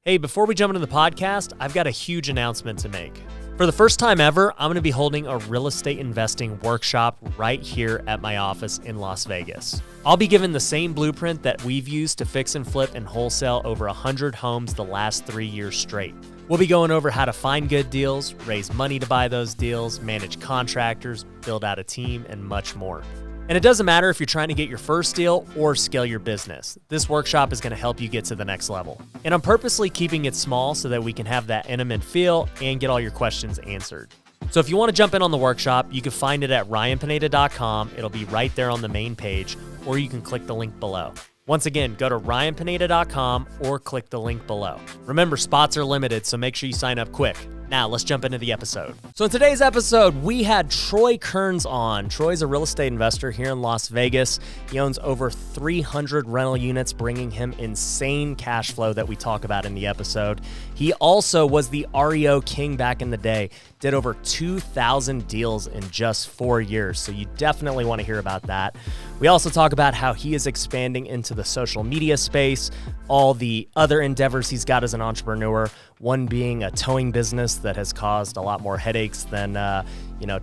Hey, before we jump into the podcast, I've got a huge announcement to make. For the first time ever, I'm going to be holding a real estate investing workshop right here at my office in Las Vegas. I'll be given the same blueprint that we've used to fix and flip and wholesale over 100 homes the last 3 years straight. We'll be going over how to find good deals, raise money to buy those deals, manage contractors, build out a team, and much more. And it doesn't matter if you're trying to get your first deal or scale your business. This workshop is going to help you get to the next level. And I'm purposely keeping it small so that we can have that intimate feel and get all your questions answered. So if you want to jump in on the workshop, you can find it at ryanpineda.com. It'll be right there on the main page, or you can click the link below. Once again, go to ryanpineda.com or click the link below. Remember, spots are limited, so make sure you sign up quick. Now, let's jump into the episode. So in today's episode, we had Troy Kearns on. Troy's a real estate investor here in Las Vegas. He owns over 300 rental units, bringing him insane cash flow that we talk about in the episode. He also was the REO king back in the day, did over 2,000 deals in just 4 years, so you definitely want to hear about that. We also talk about how he is expanding into the social media space, all the other endeavors he's got as an entrepreneur, one being a towing business that has caused a lot more headaches than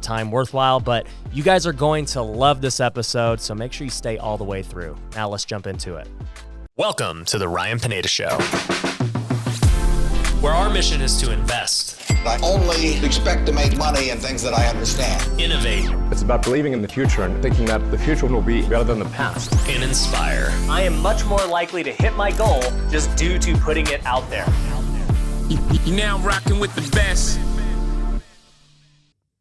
time worthwhile. But you guys are going to love this episode, so make sure you stay all the way through. Now let's jump into it. Welcome to the Ryan Pineda Show, where our mission is to invest. I only expect to make money in things that I understand. Innovate. It's about believing in the future and thinking that the future will be better than the past. And inspire. I am much more likely to hit my goal just due to putting it out there. You now rocking with the best.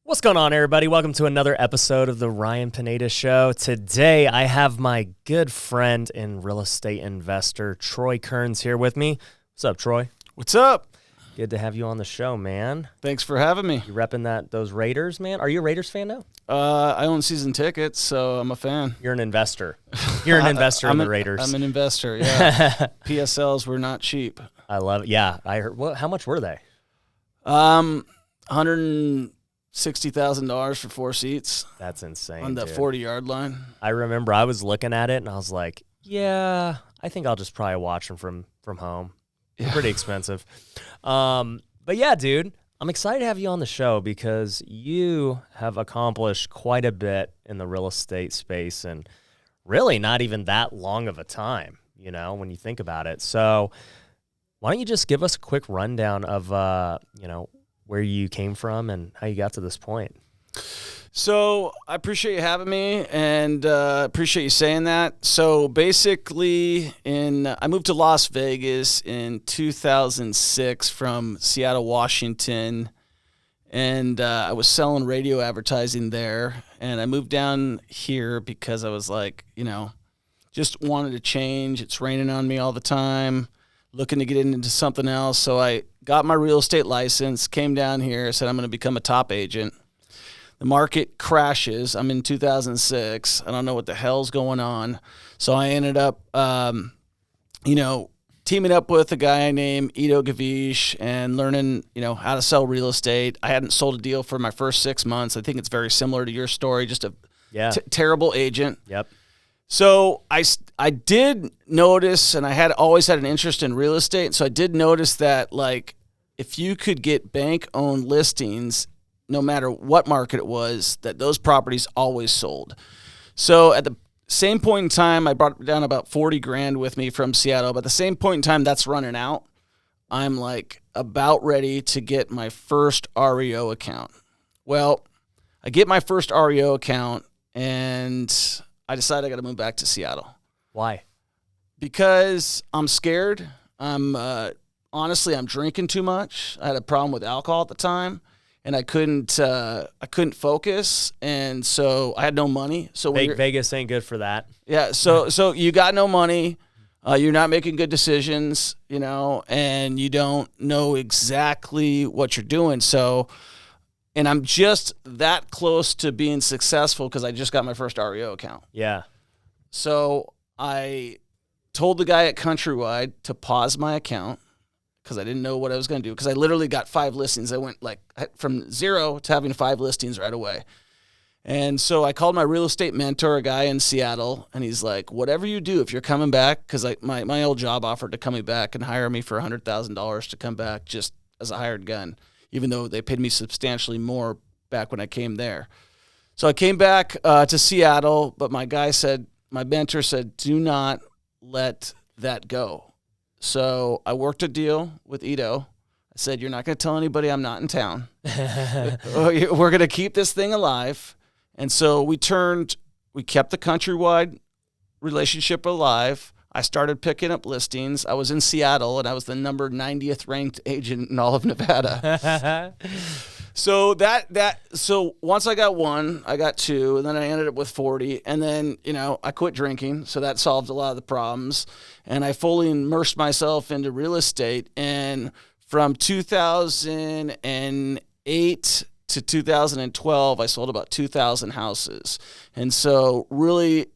What's going on, everybody? Welcome to another episode of the Ryan Pineda Show. Today, I have my good friend and real estate investor, Troy Kearns, here with me. What's up, Troy? What's up? Good to have you on the show, man. Thanks for having me. You repping those Raiders, man? Are you a Raiders fan now? I own season tickets, so I'm a fan. You're an investor. You're an investor in the Raiders. I'm an investor, yeah. PSLs were not cheap. I love it. Yeah, I heard. How much were they? $160,000 for 4 seats. That's insane. On the 40-yard line. I remember I was looking at it, and I was like, yeah, I think I'll just probably watch them from home. Yeah. Pretty expensive. But yeah, dude, I'm excited to have you on the show because you have accomplished quite a bit in the real estate space and really not even that long of a time, when you think about it. So why don't you just give us a quick rundown of, where you came from and how you got to this point? So I appreciate you having me and appreciate you saying that. So basically, I moved to Las Vegas in 2006 from Seattle, Washington, and I was selling radio advertising there. And I moved down here because I was like, just wanted to change. It's raining on me all the time, looking to get into something else. So I got my real estate license, came down here, said I'm going to become a top agent. The market crashes. I'm in 2006. I don't know what the hell's going on. So I ended up, teaming up with a guy named Ido Gavish and learning, how to sell real estate. I hadn't sold a deal for my first 6 months. I think it's very similar to your story, just a terrible agent. Yep. So I did notice, and I always had an interest in real estate. So I did notice that, if you could get bank-owned listings, no matter what market it was, that those properties always sold. So at the same point in time, I brought down about 40 grand with me from Seattle. But at the same point in time, that's running out. I'm about ready to get my first REO account. Well, I get my first REO account and I decide I got to move back to Seattle. Why? Because I'm scared. Honestly, I'm drinking too much. I had a problem with alcohol at the time. And I couldn't focus, and so I had no money. So Vegas ain't good for that. Yeah, so you got no money, you're not making good decisions, and you don't know exactly what you're doing. So, and I'm just that close to being successful because I just got my first REO account. Yeah. So I told the guy at Countrywide to pause my account, because I didn't know what I was going to do, because I literally got 5 listings. I went from 0 to having 5 listings right away. And so I called my real estate mentor, a guy in Seattle, and he's like, whatever you do, if you're coming back, because my old job offered to come me back and hire me for $100,000 to come back just as a hired gun, even though they paid me substantially more back when I came there. So I came back to Seattle, but my mentor said, do not let that go. So I worked a deal with Ito. I said, you're not going to tell anybody I'm not in town. We're going to keep this thing alive. And so we kept the countrywide relationship alive. I started picking up listings. I was in Seattle, and I was the number 90th ranked agent in all of Nevada. So so once I got one, I got two, and then I ended up with 40. And then, I quit drinking, so that solved a lot of the problems. And I fully immersed myself into real estate. And from 2008 to 2012, I sold about 2,000 houses. And so really,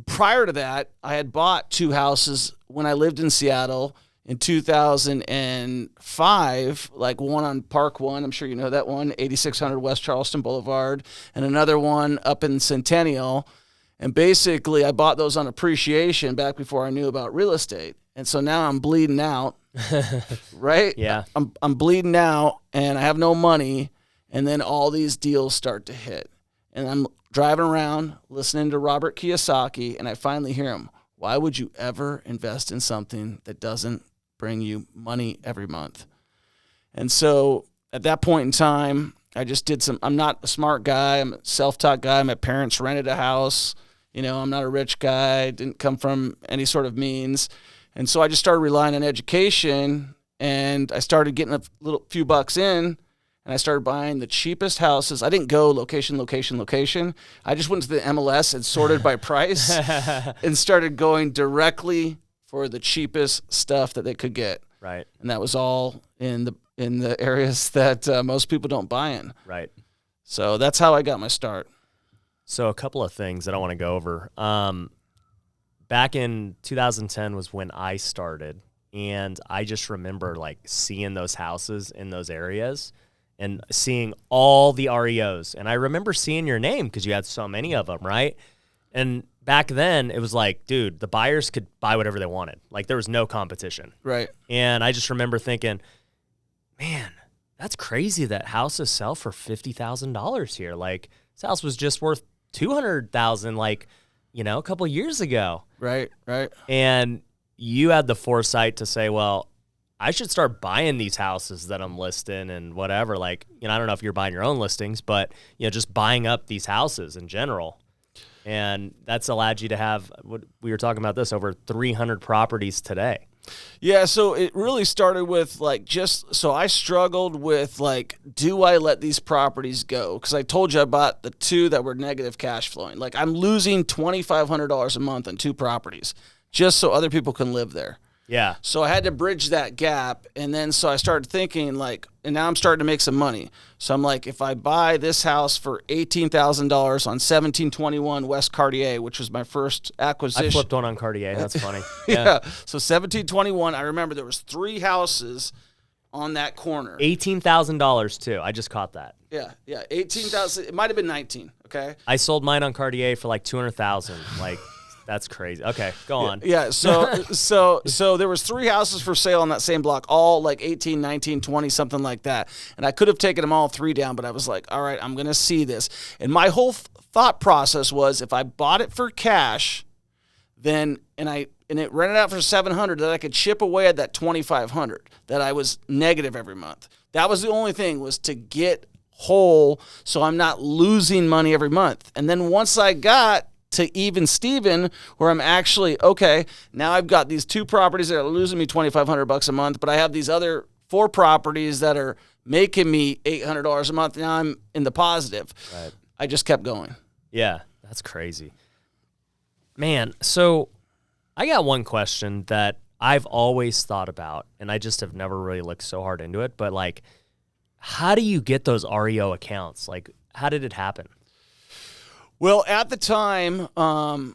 prior to that, I had bought 2 houses when I lived in Seattle in 2005, like one on Park 1, I'm sure you know that one, 8600 West Charleston Boulevard, and another one up in Centennial. And basically, I bought those on appreciation back before I knew about real estate. And so now I'm bleeding out, right? Yeah. I'm bleeding out, and I have no money. And then all these deals start to hit. And I'm driving around listening to Robert Kiyosaki, and I finally hear him. Why would you ever invest in something that doesn't bring you money every month? And so at that point in time, I just did I'm not a smart guy. I'm a self-taught guy. My parents rented a house. I'm not a rich guy. Didn't come from any sort of means. And so I just started relying on education, and I started getting a few bucks in. And I started buying the cheapest houses. I didn't go location. I just went to the MLS and sorted by price and started going directly for the cheapest stuff that they could get. Right. And that was all in the areas that most people don't buy in. Right. So that's how I got my start. So a couple of things that I want to go over. Back in 2010 was when I started, and I just remember seeing those houses in those areas and seeing all the REOs. And I remember seeing your name because you had so many of them, right? And back then, it was dude, the buyers could buy whatever they wanted. There was no competition. Right. And I just remember thinking, man, that's crazy that houses sell for $50,000 here. This house was just worth $200,000, a couple years ago. Right. And you had the foresight to say, well, I should start buying these houses that I'm listing and whatever. I don't know if you're buying your own listings, but, just buying up these houses in general. And that's allowed you to have, we were talking about this, over 300 properties today. Yeah, so it really started with so I struggled with do I let these properties go? Because I told you I bought the 2 that were negative cash flowing. I'm losing $2,500 a month on 2 properties just so other people can live there. Yeah. So I had to bridge that gap. And then so I started thinking and now I'm starting to make some money. So I'm if I buy this house for $18,000 on 1721 West Cartier, which was my first acquisition. I flipped one on Cartier. That's funny. Yeah. So 1721, I remember there was 3 houses on that corner. $18,000 too. I just caught that. Yeah. 18,000. It might have been 19. Okay. I sold mine on Cartier for $200,000. That's crazy. Okay, go on. Yeah, so there was 3 houses for sale on that same block, all 18, 19, 20, something like that. And I could have taken them all 3 down, but I was all right, I'm going to see this. And my whole thought process was if I bought it for cash, then and it rented out for $700, that I could chip away at that $2,500 that I was negative every month. That was the only thing, was to get whole so I'm not losing money every month. And then once I got to even Steven, where I'm actually, okay, now I've got these 2 properties that are losing me $2,500 a month, but I have these other 4 properties that are making me $800 a month. Now I'm in the positive. Right. I just kept going. Yeah, that's crazy. Man, so I got one question that I've always thought about, and I just have never really looked so hard into it, but how do you get those REO accounts? How did it happen? Well, at the time, I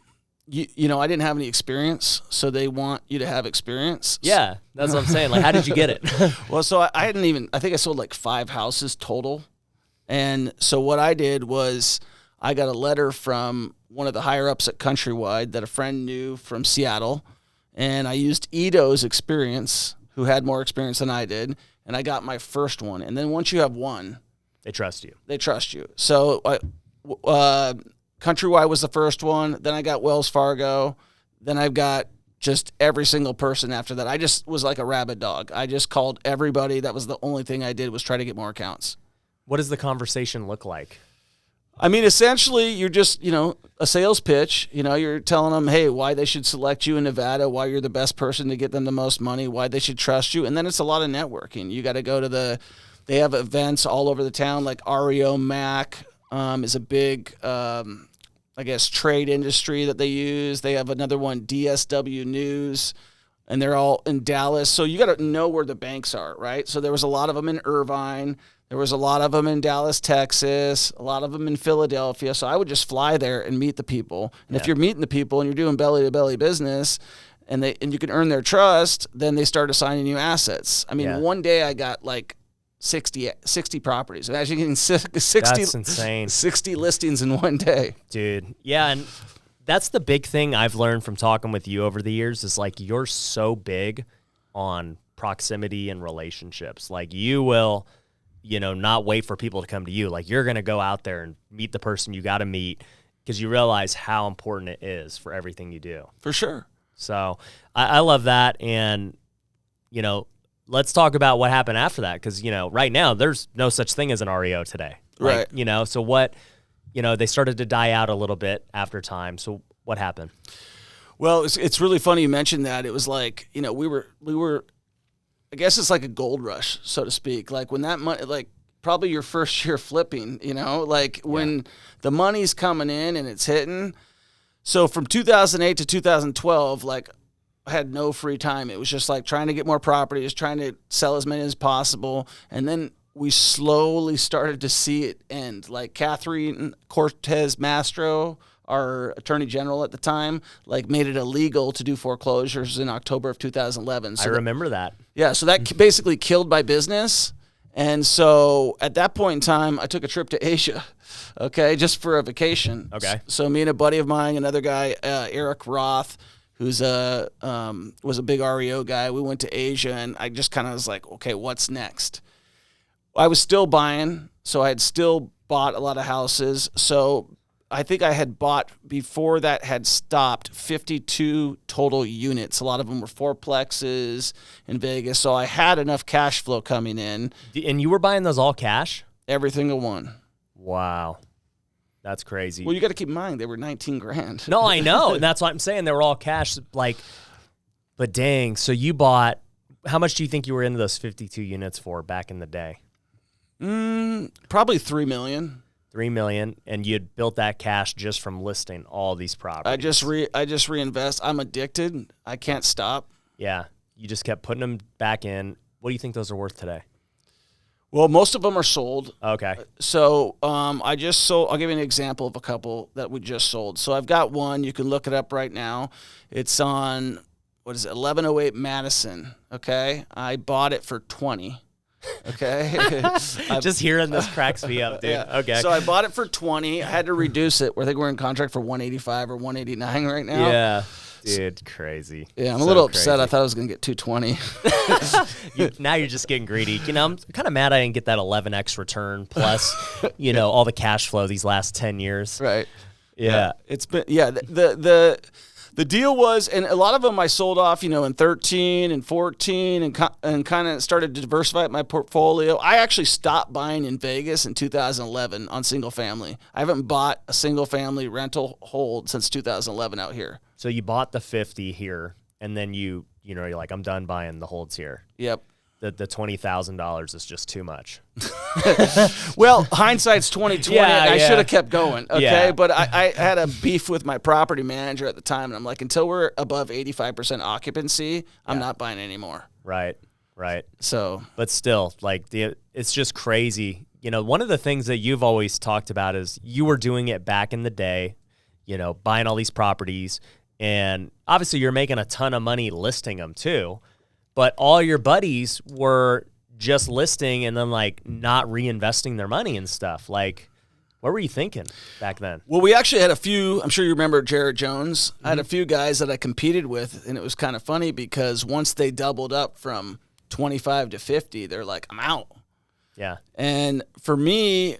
didn't have any experience, so they want you to have experience. Yeah, that's what I'm saying. How did you get it? Well, so I think I sold 5 houses total And so what I did was I got a letter from one of the higher ups at Countrywide that a friend knew from Seattle, and I used Ito's experience, who had more experience than I did, and I got my first one. And then once you have one, They trust you. they trust you. So Countrywide was the first one. Then I got Wells Fargo. Then I've got just every single person after that. I just was like a rabid dog. I just called everybody. That was the only thing I did, was try to get more accounts. What does the conversation look like? I mean, essentially, you're just, a sales pitch. You're telling them, hey, why they should select you in Nevada, why you're the best person to get them the most money, why they should trust you. And then it's a lot of networking. You got to go to they have events all over the town, like REO Mac is a big, trade industry that they use. They have another one, DSW News, and they're all in Dallas. So you got to know where the banks are, right? So there was a lot of them in Irvine. There was a lot of them in Dallas, Texas, a lot of them in Philadelphia. So I would just fly there and meet the people. And if you're meeting the people and you're doing belly-to-belly business and you can earn their trust, then they start assigning you assets. I mean, one day I got like 60 properties. Imagine getting 60, That's insane. 60 listings in one day. Dude. Yeah, and that's the big thing I've learned from talking with you over the years is like you're so big on proximity and relationships. Like you will not wait for people to come to you. Like you're going to go out there and meet the person you got to meet because you realize how important it is for everything you do. For sure. So I love that. And, let's talk about what happened after that. Because, right now there's no such thing as an REO today. Right. So what, they started to die out a little bit after time. So what happened? Well, it's really funny you mentioned that. It was like, we were, I guess it's like a gold rush, so to speak. Like when that money, like probably your first year flipping, when the money's coming in and it's hitting. So from 2008 to 2012, like I had no free time. It was just like trying to get more properties, trying to sell as many as possible. And then we slowly started to see it end. Like Catherine Cortez Mastro, our attorney general at the time, like made it illegal to do foreclosures in October of 2011. So I remember that. Yeah, so that basically killed my business. And so at that point in time, I took a trip to Asia, okay, just for a vacation. Okay. So me and a buddy of mine, another guy, Eric Roth, who's was a big REO guy, we went to Asia, and I just kind of was like, okay, what's next? I was still buying, so I had still bought a lot of houses. So I think I had bought, before that had stopped, 52 total units. A lot of them were fourplexes in Vegas. So I had enough cash flow coming in. And you were buying those all cash? Every single one. Wow. That's crazy. Well, you got to keep in mind, they were 19 grand. No, I know. And that's what I'm saying. They were all cash. But dang. So you bought, how much do you think you were into those 52 units for back in the day? Probably $3 million. $3 million, and you had built that cash just from listing all these properties. I just reinvest. I'm addicted. I can't stop. Yeah, you just kept putting them back in. What do you think those are worth today? Well, most of them are sold. Okay. So I just sold. I'll give you an example of a couple that we just sold. So I've got one. You can look it up right now. It's on, 1108 Madison. Okay, I bought it for $20. Okay. Just hearing this cracks me up, dude. Yeah. Okay. So I bought it for $20. I had to reduce it. I think we're in contract for $185 or $189 right now. Yeah. Dude, crazy. Yeah, I'm a little upset. I thought I was going to get $220. Now you're just getting greedy. I'm kind of mad I didn't get that 11x return plus, all the cash flow these last 10 years. Right. Yeah. It's been, the deal was, and a lot of them I sold off, in 13 and 14 and kind of started to diversify my portfolio. I actually stopped buying in Vegas in 2011 on single family. I haven't bought a single family rental hold since 2011 out here. So you bought the 50 here, and then you're like, I'm done buying the holds here. Yep. The $20,000 is just too much. Well, hindsight's 2020. I should have kept going. Okay, Yeah. But I had a beef with my property manager at the time, and I'm like, until we're above 85% occupancy, I'm not buying anymore. Right. So, but still, it's just crazy. One of the things that you've always talked about is you were doing it back in the day. Buying all these properties, and obviously you're making a ton of money listing them too. But all your buddies were just listing and then like not reinvesting their money and stuff. Like, what were you thinking back then? Well, we actually had a few. I'm sure you remember Jared Jones. I had a few guys that I competed with, and it was kind of funny because once they doubled up from 25 to 50, they're like, I'm out. Yeah. And for me,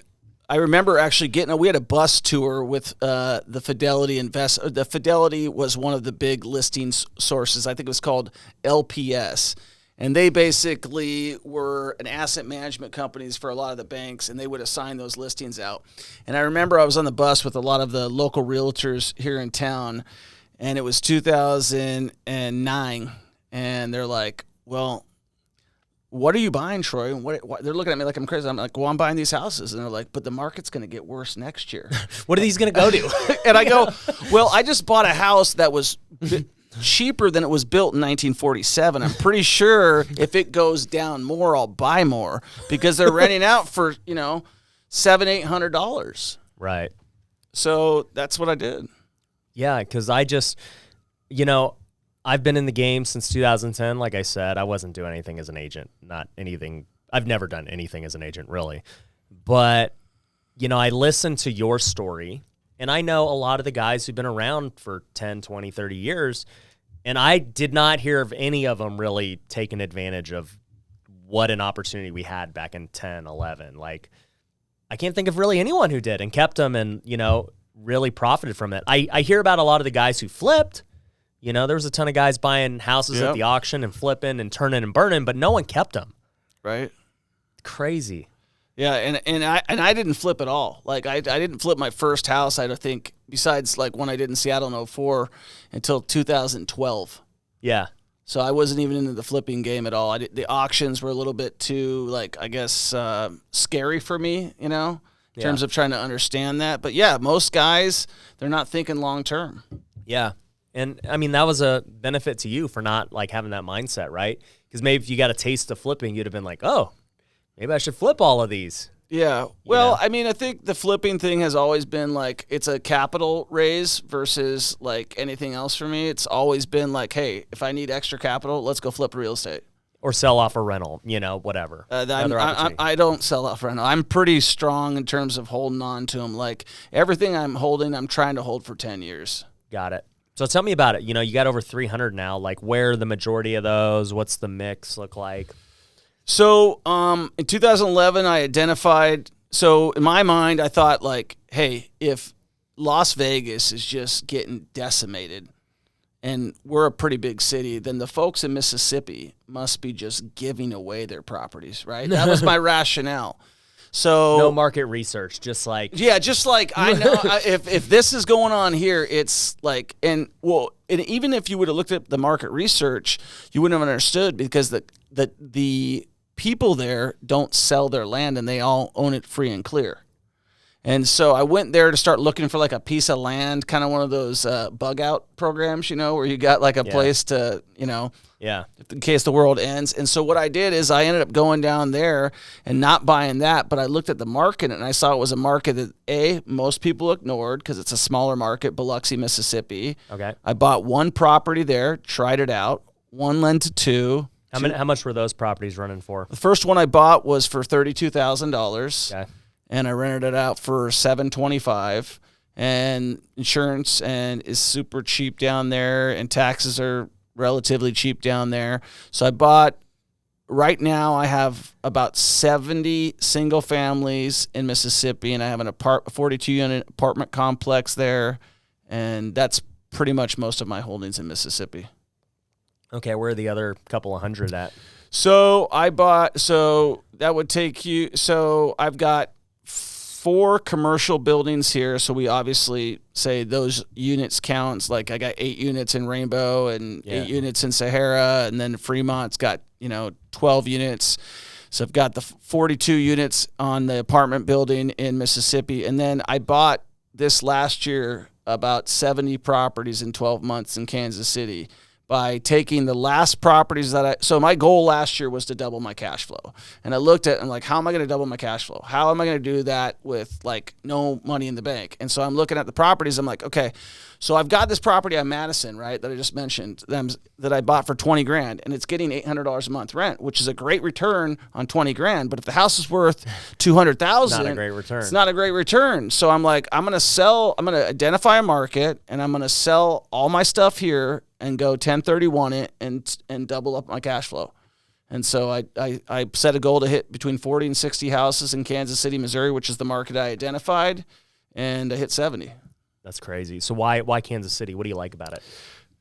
I remember actually we had a bus tour with the Fidelity The Fidelity was one of the big listing sources. I think it was called LPS. And they basically were an asset management companies for a lot of the banks, and they would assign those listings out. And I remember I was on the bus with a lot of the local realtors here in town, and it was 2009. And they're like, well, what are you buying, Troy? And what, they're looking at me like I'm crazy. I'm like, well, I'm buying these houses. And they're like, but the market's going to get worse next year. What are these going to go to? And I go, well, I just bought a house that was cheaper than it was built in 1947. I'm pretty sure if it goes down more, I'll buy more because they're renting out for, $700-800. Right. So that's what I did. Yeah, because I just, I've been in the game since 2010. Like I said, I wasn't doing anything as an agent, not anything. I've never done anything as an agent, really. But, I listened to your story, and I know a lot of the guys who've been around for 10, 20, 30 years, and I did not hear of any of them really taking advantage of what an opportunity we had back in 10, 11. Like, I can't think of really anyone who did and kept them and, really profited from it. I hear about a lot of the guys who flipped. There was a ton of guys buying houses at the auction and flipping and turning and burning, but no one kept them. Right. Crazy. Yeah, and I didn't flip at all. Like I didn't flip my first house, I don't think, besides like one I did in Seattle in 2004 until 2012. Yeah. So I wasn't even into the flipping game at all. The auctions were a little bit too, like, I guess, scary for me, in terms of trying to understand that. But yeah, most guys, they're not thinking long term. Yeah. And I mean, that was a benefit to you for not like having that mindset, right? Because maybe if you got a taste of flipping, you'd have been like, oh, maybe I should flip all of these. Yeah. Well, I mean, I think the flipping thing has always been like, it's a capital raise versus like anything else for me. It's always been like, hey, if I need extra capital, let's go flip real estate. Or sell off a rental, whatever. I don't sell off rental. I'm pretty strong in terms of holding on to them. Like everything I'm holding, I'm trying to hold for 10 years. Got it. So tell me about it. You got over 300 now. Like, where are the majority of those? What's the mix look like? So in 2011, I identified. So in my mind, I thought like, hey, if Las Vegas is just getting decimated and we're a pretty big city, then the folks in Mississippi must be just giving away their properties, right? That was my rationale. So no market research, just like I know if this is going on here, it's like and even if you would have looked at the market research, you wouldn't have understood because the people there don't sell their land and they all own it free and clear. And so I went there to start looking for like a piece of land, kind of one of those bug out programs, where you got like a place to, in case the world ends. And so what I did is I ended up going down there and not buying that, but I looked at the market and I saw it was a market that most people ignored because it's a smaller market, Biloxi, Mississippi. Okay. I bought one property there, tried it out, one lent to two. How much were those properties running for? The first one I bought was for $32,000. Okay. And I rented it out for $725, and insurance is super cheap down there, and taxes are relatively cheap down there. So I bought. Right now, I have about 70 single families in Mississippi, and I have an 42-unit apartment complex there, and that's pretty much most of my holdings in Mississippi. Okay, where are the other couple of hundred at? So that would take you. So I've got 4 commercial buildings here, so we obviously say those units counts. Like I got 8 units in Rainbow and 8 units in Sahara, and then Fremont's got 12 units. So I've got the 42 units on the apartment building in Mississippi, and then I bought this last year about 70 properties in 12 months in Kansas City. By taking the last properties so my goal last year was to double my cash flow. And I looked at, I'm like, how am I going to double my cash flow? How am I going to do that with like no money in the bank? And so I'm looking at the properties. I'm like, okay, So I've got this property on Madison, right, that I just mentioned, that I bought for $20,000, and it's getting $800 a month rent, which is a great return on $20,000. But if the house is worth $200,000, not a great return. It's not a great return. So I'm like, I'm going to identify a market, and I'm going to sell all my stuff here and go 1031 it and double up my cash flow. And so I set a goal to hit between 40 and 60 houses in Kansas City, Missouri, which is the market I identified, and I hit 70. That's crazy. So why Kansas City? What do you like about it?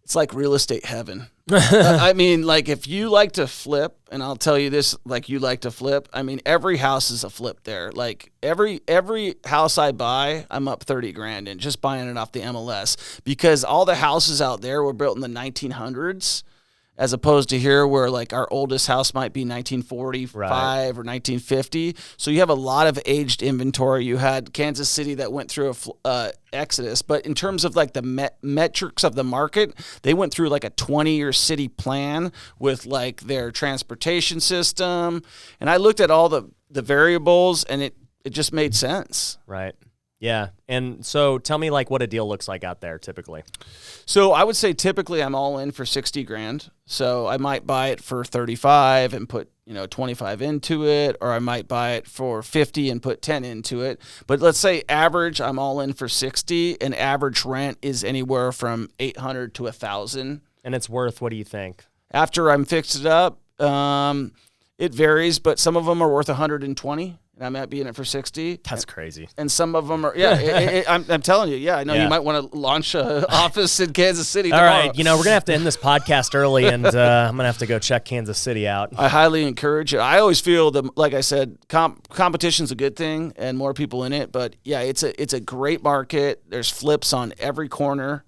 It's like real estate heaven. I mean, like if you like to flip, and I'll tell you this, like you like to flip, I mean, every house is a flip there. Like every house I buy, I'm up $30,000 in just buying it off the MLS, because all the houses out there were built in the 1900s. As opposed to here where like our oldest house might be 1945 or 1950. So you have a lot of aged inventory. You had Kansas City that went through a exodus. But in terms of like the metrics of the market, they went through like a 20-year city plan with like their transportation system. And I looked at all the variables, and it just made sense. Right. Yeah. And so tell me like what a deal looks like out there typically. So I would say typically I'm all in for $60,000. So I might buy it for 35 and put, 25 into it, or I might buy it for 50 and put 10 into it. But let's say average, I'm all in for 60, and average rent is anywhere from 800 to 1,000. And it's worth, what do you think? After I'm fixed it up, it varies, but some of them are worth 120. And I might be in it for 60. That's crazy. And some of them are, I'm telling you, I know you might want to launch an office in Kansas City tomorrow. All right, we're going to have to end this podcast early, and I'm going to have to go check Kansas City out. I highly encourage it. I always feel that, like I said, competition's a good thing and more people in it. But, it's a great market. There's flips on every corner.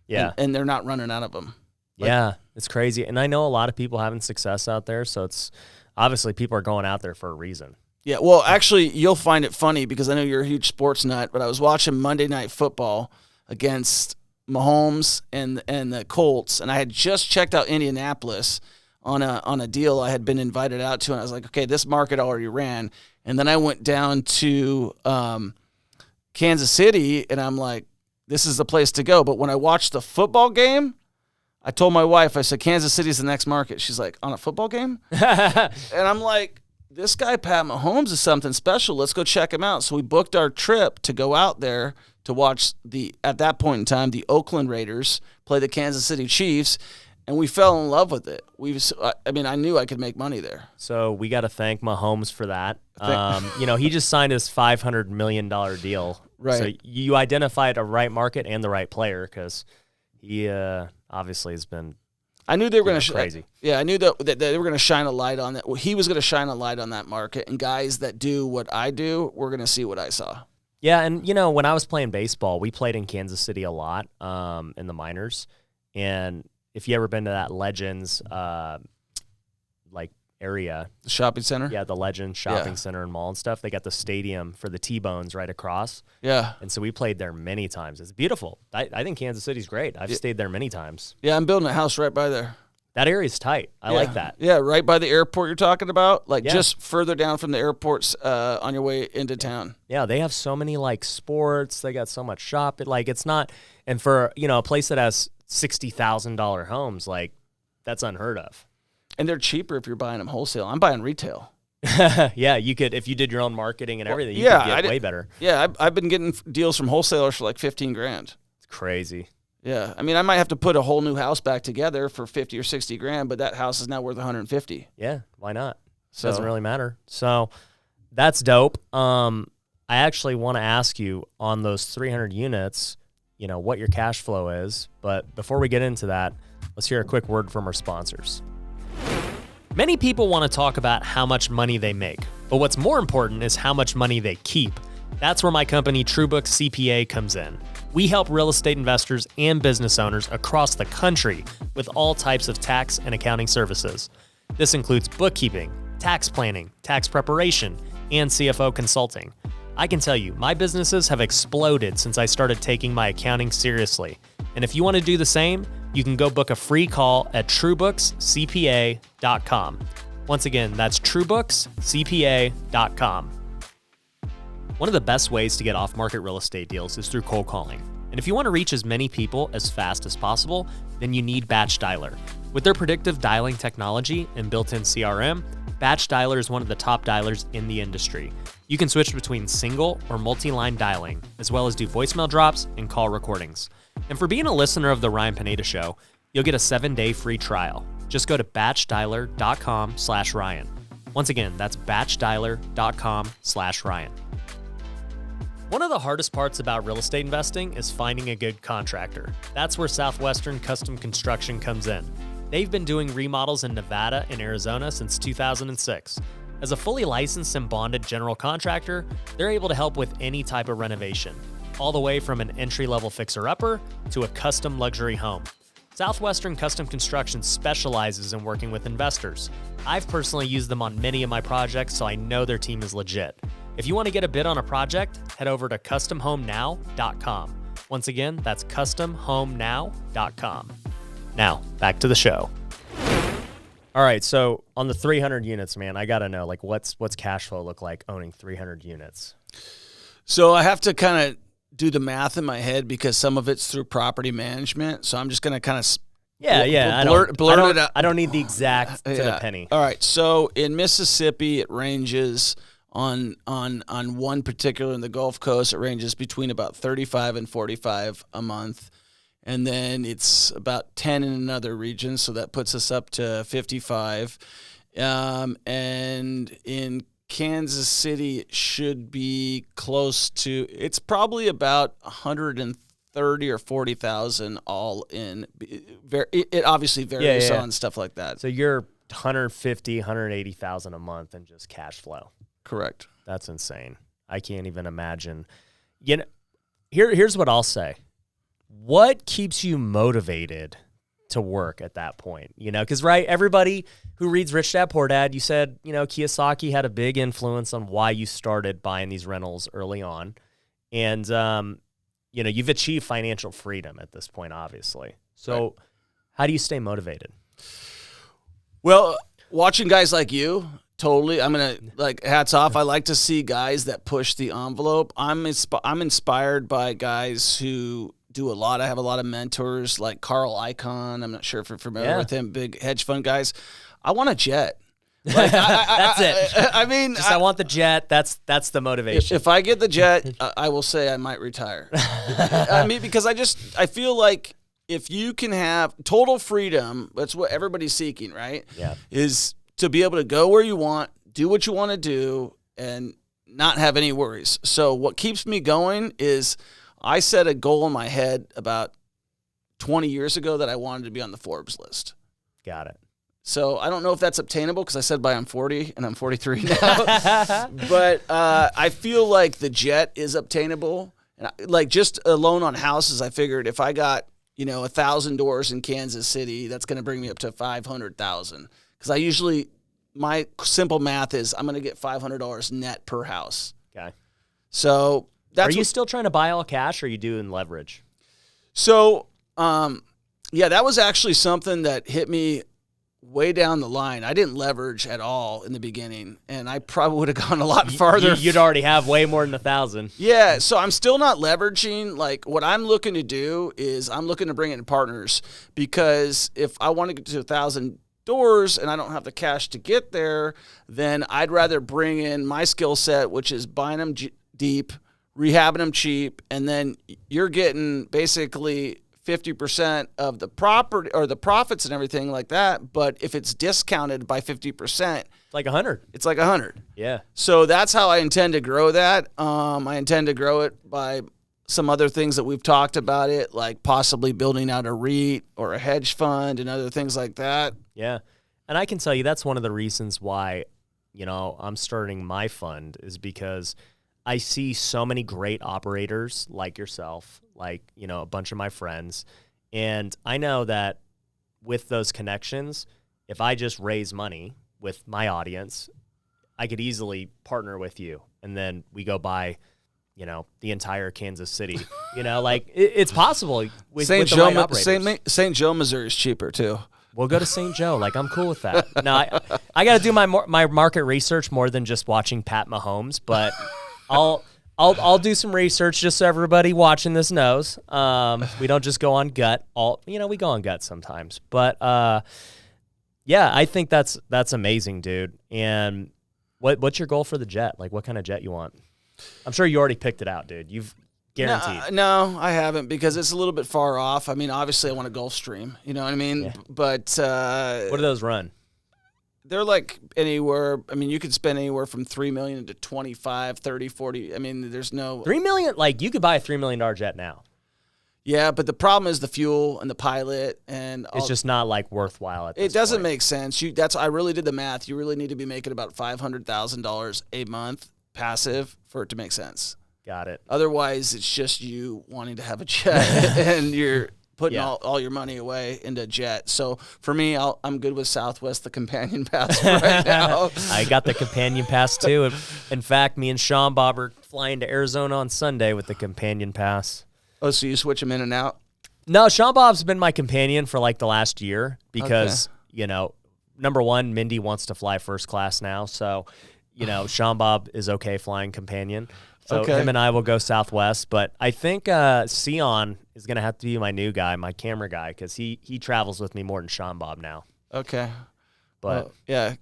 Yeah. And they're not running out of them. It's crazy. And I know a lot of people having success out there, so it's obviously people are going out there for a reason. Yeah, well, actually, you'll find it funny because I know you're a huge sports nut, but I was watching Monday Night Football against Mahomes and the Colts, and I had just checked out Indianapolis on a deal I had been invited out to, and I was like, okay, this market already ran. And then I went down to Kansas City, and I'm like, this is the place to go. But when I watched the football game, I told my wife, I said, Kansas City's the next market. She's like, on a football game? And I'm like, this guy, Pat Mahomes, is something special. Let's go check him out. So we booked our trip to go out there to watch at that point in time, the Oakland Raiders play the Kansas City Chiefs, and we fell in love with it. I knew I could make money there. So we got to thank Mahomes for that. He just signed his $500 million deal. Right. So you identified a right market and the right player, because he obviously has been I knew they were going to crazy. I knew that they were going to shine a light on that. Well, he was going to shine a light on that market, and guys that do what I do, we're going to see what I saw. Yeah, and when I was playing baseball, we played in Kansas City a lot in the minors. And if you ever been to that Legends area, the shopping center, the Legends shopping center and mall and stuff, they got the stadium for the T-Bones right across. Yeah, and so we played there many times. It's beautiful. I think Kansas City's great. I've stayed there many times. Yeah, I'm building a house right by there. That area's tight. I like that. Yeah, right by the airport you're talking about, just further down from the airports on your way into town. Yeah, they have so many sports. They got so much shopping. It's not, and for a place that has $60,000 homes, that's unheard of. And they're cheaper if you're buying them wholesale. I'm buying retail. Yeah, you could, if you did your own marketing and everything, you could get way better. Yeah, I've been getting deals from wholesalers for $15,000. It's crazy. Yeah, I mean, I might have to put a whole new house back together for $50,000 or $60,000, but that house is now worth $150,000. Yeah, why not? So, doesn't really matter. So that's dope. I actually want to ask you on those 300 units, what your cash flow is. But before we get into that, let's hear a quick word from our sponsors. Many people want to talk about how much money they make, but what's more important is how much money they keep. That's where my company, TrueBooks CPA, comes in. We help real estate investors and business owners across the country with all types of tax and accounting services. This includes bookkeeping, tax planning, tax preparation, and CFO consulting. I can tell you, my businesses have exploded since I started taking my accounting seriously. And if you want to do the same, you can go book a free call at truebookscpa.com. Once again, that's truebookscpa.com. One of the best ways to get off-market real estate deals is through cold calling. And if you want to reach as many people as fast as possible, then you need Batch Dialer. With their predictive dialing technology and built-in CRM, Batch Dialer is one of the top dialers in the industry. You can switch between single or multi-line dialing, as well as do voicemail drops and call recordings. And for being a listener of The Ryan Pineda Show, you'll get a 7-day free trial. Just go to batchdialer.com/Ryan. Once again, that's batchdialer.com/Ryan. One of the hardest parts about real estate investing is finding a good contractor. That's where Southwestern Custom Construction comes in. They've been doing remodels in Nevada and Arizona since 2006. As a fully licensed and bonded general contractor, they're able to help with any type of renovation, all the way from an entry-level fixer-upper to a custom luxury home. Southwestern Custom Construction specializes in working with investors. I've personally used them on many of my projects, so I know their team is legit. If you want to get a bid on a project, head over to customhomenow.com. Once again, that's customhomenow.com. Now, back to the show. All right, so on the 300 units, man, I got to know, like, what's cash flow look like owning 300 units? So I have to kind of do the math in my head because some of it's through property management. So I'm just going to kind of blurt it out. I don't need the exact to the penny. All right, so in Mississippi, it ranges on one particular in the Gulf Coast, it ranges between about 35 and 45 a month. And then it's about 10 in another region, so that puts us up to 55. And in Kansas City, it should be close to, it's probably about 130 or 40,000 all in. It obviously varies on stuff like that. So you're 150, 180,000 a month in just cash flow. Correct. That's insane. I can't even imagine. You know, here's what I'll say. What keeps you motivated to work at that point? You know, because, right, everybody who reads Rich Dad Poor Dad, you said, you know, Kiyosaki had a big influence on why you started buying these rentals early on. And, you know, you've achieved financial freedom at this point, obviously. So how do you stay motivated? Well, watching guys like you, totally. I'm going to, like, hats off. I like to see guys that push the envelope. I'm inspired by guys who do a lot. I have a lot of mentors like Carl Icahn. I'm not sure if you're familiar with him, big hedge fund guys. I want a jet. Like, That's it. I mean, I want the jet. That's the motivation. If I get the jet, I will say I might retire. I mean, because I feel like if you can have total freedom, that's what everybody's seeking, right? Yeah. Is to be able to go where you want, do what you want to do, and not have any worries. So what keeps me going is I set a goal in my head about 20 years ago that I wanted to be on the Forbes list. Got it. So I don't know if that's obtainable because I said I'm 40 and I'm 43 now. But I feel like the jet is obtainable. And like just alone on houses, I figured if I got, 1,000 doors in Kansas City, that's going to bring me up to 500,000. Because my simple math is I'm going to get $500 net per house. Okay. So that's. Are you still trying to buy all cash, or are you doing leverage? So, that was actually something that hit me way down the line. I didn't leverage at all in the beginning, and I probably would have gone a lot farther. You'd already have way more than 1,000. Yeah, so I'm still not leveraging. Like, what I'm looking to do is I'm looking to bring in partners, because if I want to get to 1,000 doors and I don't have the cash to get there, then I'd rather bring in my skill set, which is buying them deep, rehabbing them cheap, and then you're getting basically 50% of the property or the profits and everything like that. But if it's discounted by 50%, It's like 100. It's like 100. Yeah. So that's how I intend to grow that. I intend to grow it by some other things that we've talked about it, like possibly building out a REIT or a hedge fund and other things like that. Yeah. And I can tell you that's one of the reasons why, I'm starting my fund, is because I see so many great operators like yourself, like, a bunch of my friends. And I know that with those connections, if I just raise money with my audience, I could easily partner with you. And then we go buy, the entire Kansas City. It's possible with the right operators. St. Joe, Missouri is cheaper too. We'll go to St. Joe. Like, I'm cool with that. No, I got to do my market research more than just watching Pat Mahomes, but I'll I'll do some research just so everybody watching this knows. We don't just go on gut. We go on gut sometimes. But yeah, I think that's amazing, dude. And what's your goal for the jet? Like, what kind of jet you want? I'm sure you already picked it out, dude. You've guaranteed. No, I haven't because it's a little bit far off. I mean, obviously I want a Gulfstream. You know what I mean? Yeah. But what do those run? They're like anywhere. I mean, you could spend anywhere from $3 million to 25, 30, 40. I mean, there's no $3 million. Like, you could buy a $3 million jet now. Yeah, but the problem is the fuel and the pilot, and it's just not like worthwhile at this It doesn't point. make sense. I really did the math. You really need to be making about $500,000 a month passive for it to make sense. Got it. Otherwise, it's just you wanting to have a jet and you're putting all your money away into a jet. So for me, I'm good with Southwest, the companion pass right now. I got the companion pass too. In fact, me and Sean Bob are flying to Arizona on Sunday with the companion pass. Oh, so you switch them in and out? No, Sean Bob's been my companion for like the last year because, number one, Mindy wants to fly first class now. So, Sean Bob is okay flying companion. So him and I will go Southwest. But I think Sion is going to have to be my new guy, my camera guy, because he travels with me more than Sean Bob now. Okay. But yeah,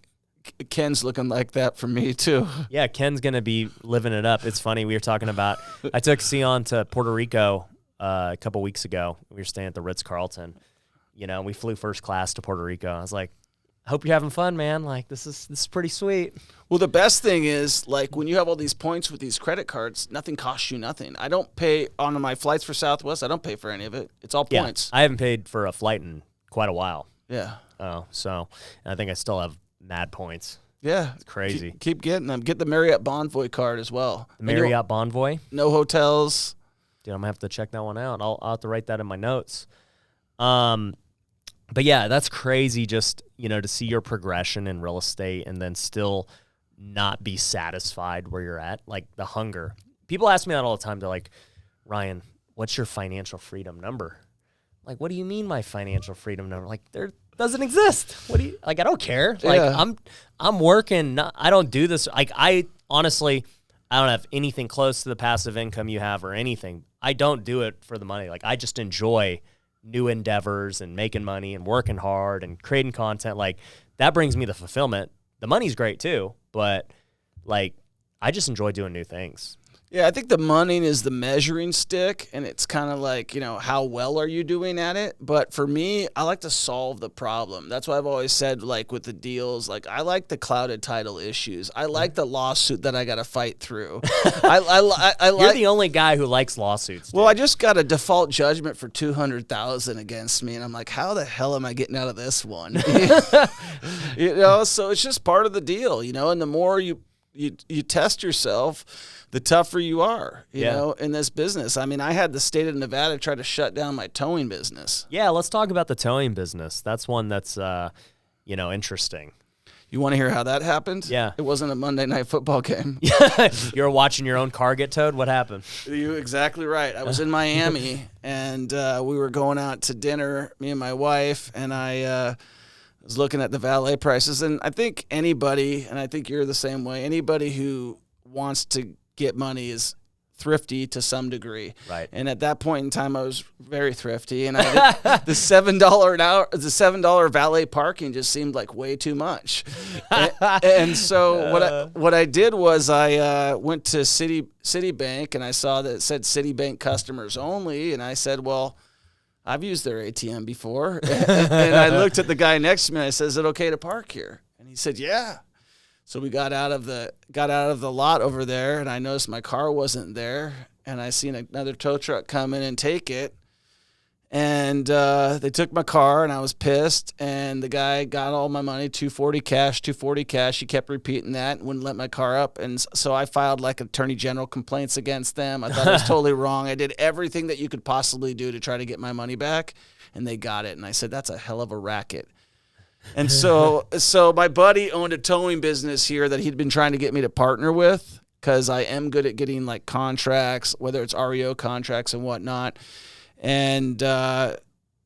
Ken's looking like that for me too. Yeah, Ken's going to be living it up. It's funny. We were talking about, I took Sion to Puerto Rico a couple weeks ago. We were staying at the Ritz-Carlton. We flew first class to Puerto Rico. I was like, I hope you're having fun, man. Like, this is pretty sweet. Well, the best thing is, like, when you have all these points with these credit cards, nothing costs you nothing. I don't pay on my flights for Southwest. I don't pay for any of it. It's all points. I haven't paid for a flight in quite a while. Yeah. Oh, so and I think I still have mad points. Yeah. It's crazy. Keep getting them. Get the Marriott Bonvoy card as well. The Marriott Bonvoy? No hotels. Dude, I'm going to have to check that one out. I'll have to write that in my notes. But yeah, that's crazy just, to see your progression in real estate and then still not be satisfied where you're at. Like the hunger. People ask me that all the time. They're like, Ryan, what's your financial freedom number? Like, what do you mean my financial freedom number? Like, there doesn't exist. What do you, like, I don't care. Like, I'm working. I don't do this. Like, honestly, I don't have anything close to the passive income you have or anything. I don't do it for the money. Like, I just enjoy new endeavors and making money and working hard and creating content. Like, that brings me the fulfillment. The money's great too, but like, I just enjoy doing new things. Yeah, I think the money is the measuring stick, and it's kind of like, how well are you doing at it? But for me, I like to solve the problem. That's why I've always said, like, with the deals, like, I like the clouded title issues. I like the lawsuit that I got to fight through. You're the only guy who likes lawsuits, dude. Well, I just got a default judgment for $200,000 against me, and I'm like, how the hell am I getting out of this one? So it's just part of the deal, and the more you test yourself, the tougher you are, you know, in this business. I mean, I had the state of Nevada try to shut down my towing business. Yeah, let's talk about the towing business. That's one that's, interesting. You want to hear how that happened? Yeah. It wasn't a Monday Night Football game. You're watching your own car get towed? What happened? You're exactly right. I was in Miami, and we were going out to dinner, me and my wife, and I was looking at the valet prices. And I think anybody, and I think you're the same way, anybody who wants to get money is thrifty to some degree. Right. And at that point in time, I was very thrifty, and I did, the $7 an hour, the $7 valet parking just seemed like way too much. and so what I did was I went to Citibank, and I saw that it said Citibank customers only, and I said, well, I've used their ATM before. And I looked at the guy next to me, and I said, is it okay to park here? And he said, yeah. So we got out of the lot over there, and I noticed my car wasn't there, and I seen another tow truck come in and take it, and they took my car, and I was pissed, and the guy got all my money, $240 cash. He kept repeating that and wouldn't let my car up, and so I filed like attorney general complaints against them. I thought it was totally wrong. I did everything that you could possibly do to try to get my money back, and they got it, and I said, that's a hell of a racket. And so my buddy owned a towing business here that he'd been trying to get me to partner with, because I am good at getting like contracts, whether it's REO contracts and whatnot. And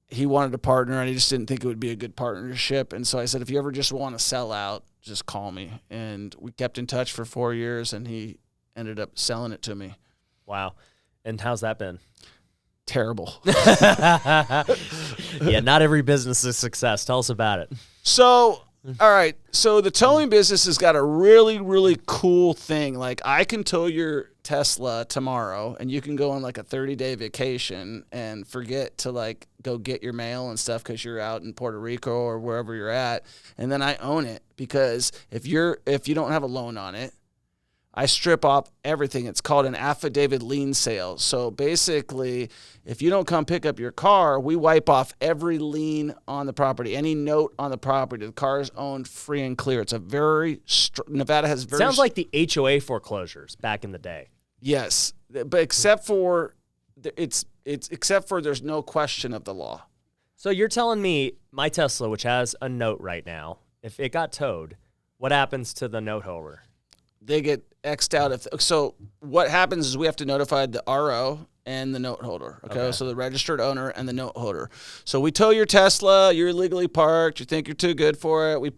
he wanted to partner, and he just didn't think it would be a good partnership. And so I said, if you ever just want to sell out, just call me. And we kept in touch for 4 years, and he ended up selling it to me. Wow. And how's that been? Terrible. Yeah, not every business is success. Tell us about it. So, all right. So the towing business has got a really, really cool thing. Like, I can tow your Tesla tomorrow, and you can go on like a 30-day vacation and forget to like go get your mail and stuff because you're out in Puerto Rico or wherever you're at. And then I own it because if you don't have a loan on it, I strip off everything. It's called an affidavit lien sale. So basically, if you don't come pick up your car, we wipe off every lien on the property, any note on the property. The car is owned free and clear. It's a very Nevada has very sounds like the HOA foreclosures back in the day. Yes, but except for there's no question of the law. So you're telling me my Tesla, which has a note right now, if it got towed, what happens to the note holder? They get X'd out. So what happens is we have to notify the RO and the note holder. Okay, so the registered owner and the note holder. So we tow your Tesla. You're illegally parked. You think you're too good for it. We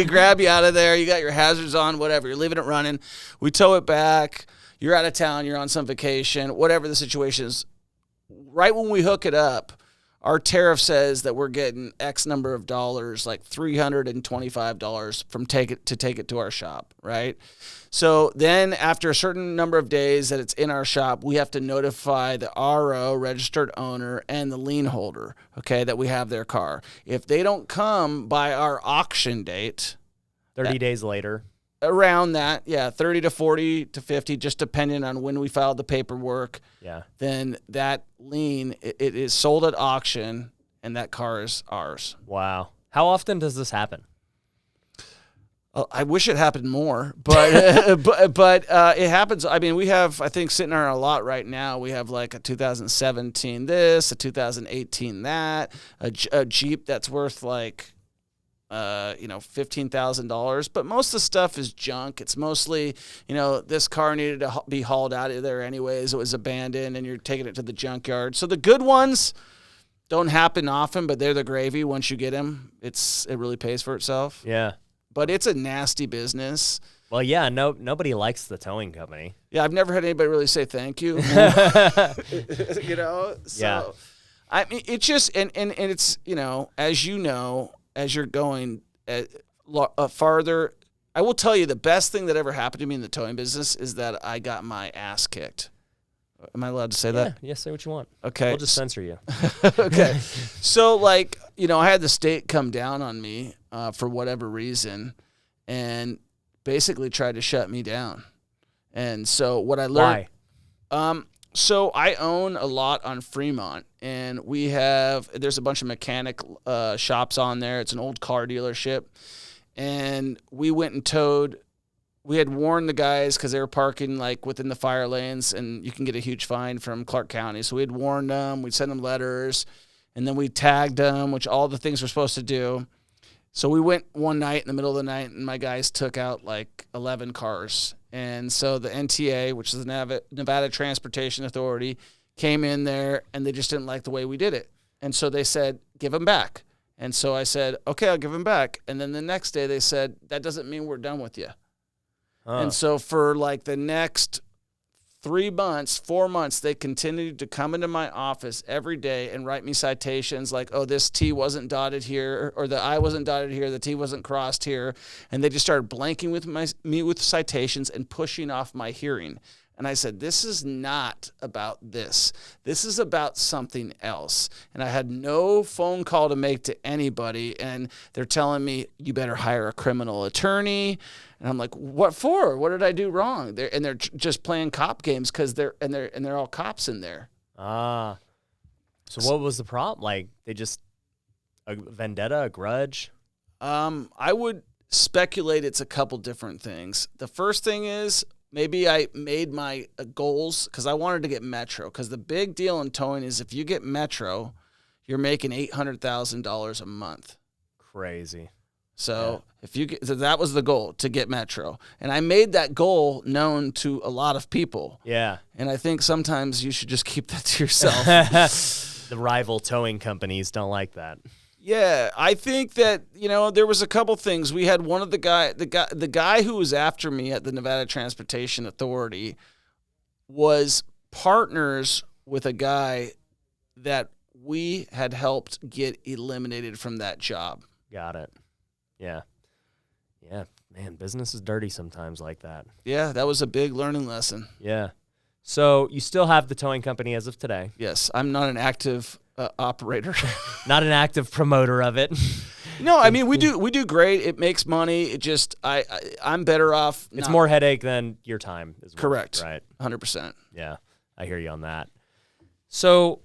grab you out of there. You got your hazards on. Whatever. You're leaving it running. We tow it back. You're out of town. You're on some vacation. Whatever the situation is. Right when we hook it up, our tariff says that we're getting X number of dollars, like $325 from take it to our shop, right? So then after a certain number of days that it's in our shop, we have to notify the RO, registered owner, and the lien holder, okay, that we have their car. If they don't come by our auction date, 30 days later. Around that, 30 to 40 to 50, just depending on when we filed the paperwork. Yeah. Then that lien, it is sold at auction, and that car is ours. Wow. How often does this happen? I wish it happened more, but but it happens. I mean, we have, I think, sitting on our lot right now, we have like a 2017 this, a 2018 that, a Jeep that's worth like $15,000, but most of the stuff is junk. It's mostly, this car needed to be hauled out of there anyways. It was abandoned and you're taking it to the junkyard. So the good ones don't happen often, but they're the gravy. Once you get them, it really pays for itself. Yeah. But it's a nasty business. Well, yeah, nobody likes the towing company. Yeah, I've never had anybody really say thank you. So yeah. I mean, it's just, and it's, as you're going farther, I will tell you the best thing that ever happened to me in the towing business is that I got my ass kicked. Am I allowed to say that? Yeah, say what you want. Okay. We'll just censor you. Okay. So, I had the state come down on me for whatever reason and basically tried to shut me down. And so what I learned... Why? So I own a lot on Fremont, and there's a bunch of mechanic shops on there. It's an old car dealership, and we went and towed. We had warned the guys because they were parking like within the fire lanes, and you can get a huge fine from Clark County. So we had warned them. We'd send them letters, and then we tagged them, which all the things we're supposed to do. So we went one night in the middle of the night, and my guys took out like 11 cars. And so the NTA, which is the Nevada Transportation Authority, came in there, and they just didn't like the way we did it. And so they said, give them back. And so I said, okay, I'll give them back. And then the next day they said, that doesn't mean we're done with you. And so for like the next 4 months, they continued to come into my office every day and write me citations like, oh, this T wasn't dotted here, or the I wasn't dotted here, the T wasn't crossed here. And they just started blanking with me with citations and pushing off my hearing. And I said, this is not about this. This is about something else. And I had no phone call to make to anybody. And they're telling me, you better hire a criminal attorney. And I'm like, what for? What did I do wrong? They're just playing cop games because they're all cops in there. So what was the problem? Like, they just a vendetta, a grudge? I would speculate it's a couple different things. The first thing is, maybe I made my goals because I wanted to get Metro. Because the big deal in towing is if you get Metro, you're making $800,000 a month. Crazy. So so that was the goal, to get Metro. And I made that goal known to a lot of people. Yeah. And I think sometimes you should just keep that to yourself. The rival towing companies don't like that. Yeah, I think that, there was a couple things. We had one of the guy who was after me at the Nevada Transportation Authority was partners with a guy that we had helped get eliminated from that job. Got it. Yeah. Yeah, man, business is dirty sometimes like that. Yeah, that was a big learning lesson. Yeah. So you still have the towing company as of today. Yes, I'm not an active operator. Not an active promoter of it. No, I mean we do great. It makes money. It just I'm better off. It's more headache than your time is worth. Correct. Right. 100%. Yeah, I hear you on that. So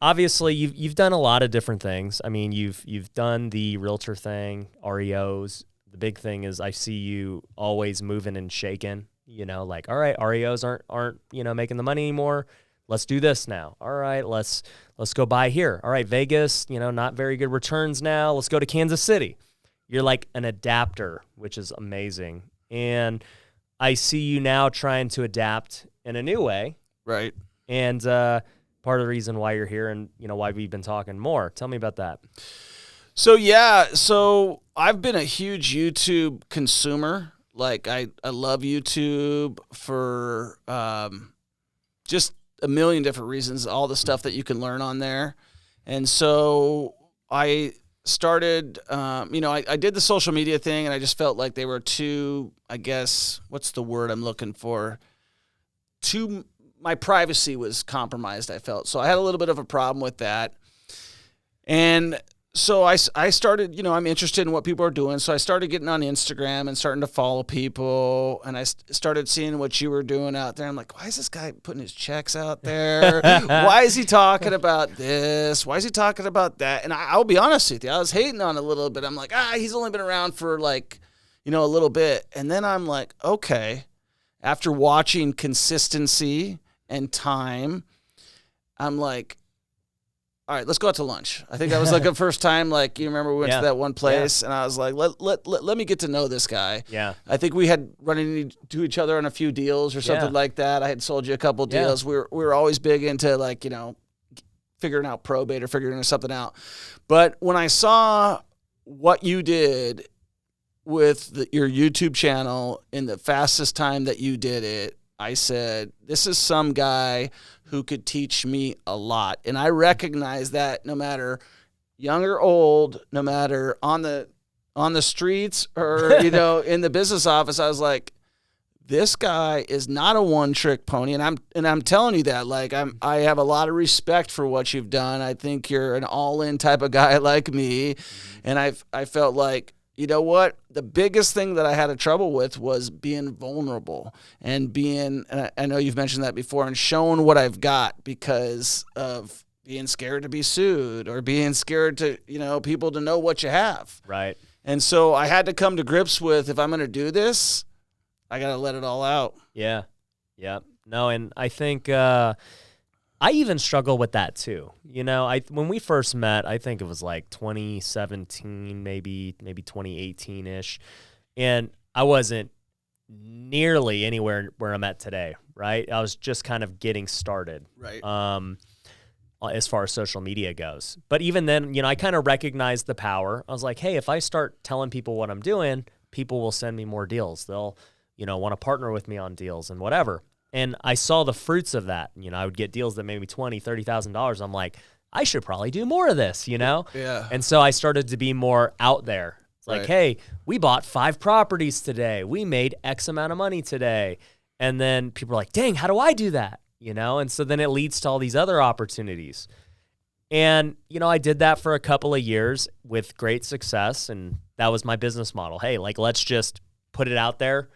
obviously you've done a lot of different things. I mean, you've done the realtor thing, REOs. The big thing is I see you always moving and shaking. Like, all right, REOs aren't making the money anymore. Let's do this now. All right, let's go buy here. All right, Vegas, not very good returns now. Let's go to Kansas City. You're like an adapter, which is amazing. And I see you now trying to adapt in a new way. Right. And part of the reason why you're here and, why we've been talking more. Tell me about that. So I've been a huge YouTube consumer. Like I love YouTube for just a million different reasons, all the stuff that you can learn on there. And so I started, I did the social media thing and I just felt like they were too, I guess, what's the word I'm looking for? My privacy was compromised, I felt. So I had a little bit of a problem with that. And so I started, I'm interested in what people are doing. So I started getting on Instagram and starting to follow people. And I started seeing what you were doing out there. I'm like, why is this guy putting his checks out there? Why is he talking about this? Why is he talking about that? And I'll be honest with you, I was hating on it a little bit. I'm like, he's only been around for like, a little bit. And then I'm like, okay, after watching consistency and time, I'm like, all right, let's go out to lunch. I think that was like the first time, like, you remember we went to that one place, and I was like, let me get to know this guy. Yeah. I think we had run into each other on a few deals or something like that. I had sold you a couple deals. We were always big into, like, figuring out probate or figuring something out. But when I saw what you did with your YouTube channel in the fastest time that you did it, I said, this is some guy who could teach me a lot. And I recognize that no matter young or old, no matter on the streets or, in the business office, I was like, this guy is not a one-trick pony. And I'm telling you that, like, I have a lot of respect for what you've done. I think you're an all-in type of guy like me. And I felt like, you know what? The biggest thing that I had a trouble with was being vulnerable and I know you've mentioned that before, and showing what I've got because of being scared to be sued or being scared to, people to know what you have. Right. And so I had to come to grips with, if I'm going to do this, I got to let it all out. Yeah. Yeah. No, and I think I even struggle with that too. When we first met, I think it was like 2017, maybe 2018-ish, and I wasn't nearly anywhere where I'm at today, right? I was just kind of getting started, right? As far as social media goes. But even then, I kind of recognized the power. I was like, hey, if I start telling people what I'm doing, people will send me more deals. They'll, want to partner with me on deals and whatever. And I saw the fruits of that. I would get deals that made me $20,000, $30,000. I'm like, I should probably do more of this, Yeah. And so I started to be more out there. It's like, hey, we bought 5 properties today. We made X amount of money today. And then people are like, dang, how do I do that? And so then it leads to all these other opportunities. And, I did that for a couple of years with great success. And that was my business model. Hey, like, let's just put it out there,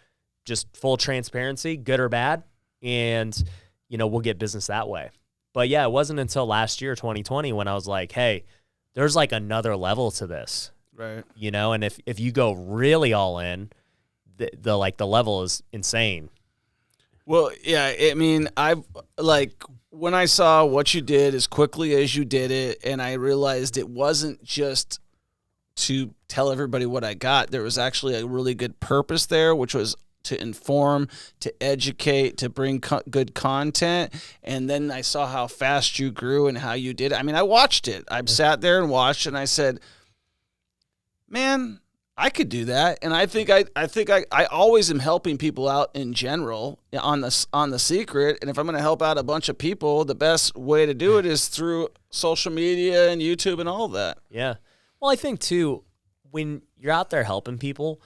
just full transparency, good or bad. And, we'll get business that way. But yeah, it wasn't until last year, 2020, when I was like, hey, there's like another level to this. Right. And if you go really all in, the level is insane. Well, yeah, I mean, when I saw what you did as quickly as you did it, and I realized it wasn't just to tell everybody what I got, there was actually a really good purpose there, which was to inform, to educate, to bring good content. And then I saw how fast you grew and how you did it. I mean, I watched it. I sat there and watched, and I said, man, I could do that. And I think I always am helping people out in general on the secret. And if I'm going to help out a bunch of people, the best way to do it is through social media and YouTube and all of that. Yeah. Well, I think too, when you're out there helping people,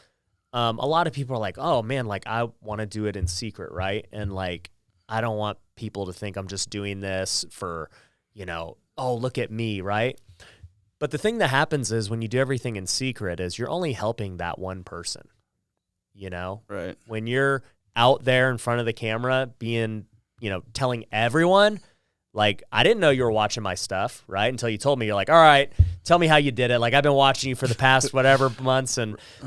a lot of people are like, oh man, like I want to do it in secret, right? And like, I don't want people to think I'm just doing this for, oh, look at me, right? But the thing that happens is when you do everything in secret is you're only helping that one person, Right. When you're out there in front of the camera being, telling everyone, like, I didn't know you were watching my stuff, right? Until you told me. You're like, all right, tell me how you did it. Like, I've been watching you for the past whatever months.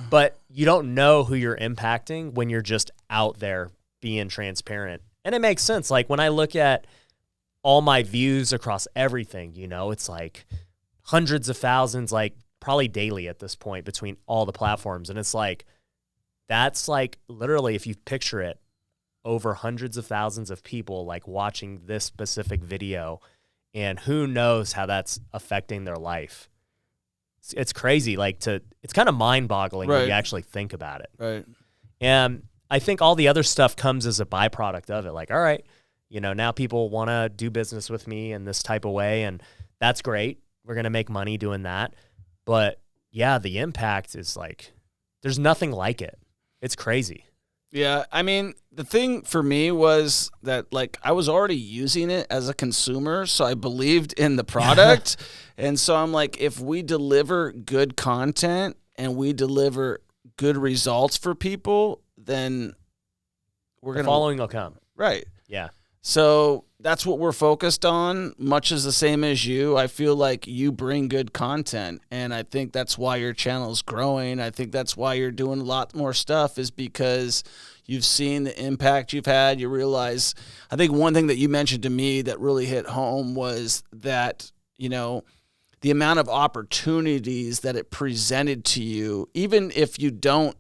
But you don't know who you're impacting when you're just out there being transparent. And it makes sense. Like, when I look at all my views across everything, it's like hundreds of thousands, like probably daily at this point between all the platforms. And it's like, that's like literally, if you picture it, over hundreds of thousands of people like watching this specific video, and who knows how that's affecting their life. It's crazy. It's kind of mind boggling when you actually think about it. Right. And I think all the other stuff comes as a byproduct of it. Like, all right, now people want to do business with me in this type of way. And that's great. We're going to make money doing that. But yeah, the impact is like, there's nothing like it. It's crazy. Yeah, I mean, the thing for me was that, like, I was already using it as a consumer, so I believed in the product. And so I'm like, if we deliver good content and we deliver good results for people, then the following will come. Right. Yeah. So that's what we're focused on, much as the same as you. I feel like you bring good content, and I think that's why your channel's growing. I think that's why you're doing a lot more stuff, is because you've seen the impact you've had. You realize, I think one thing that you mentioned to me that really hit home was that, the amount of opportunities that it presented to you, even if you don't,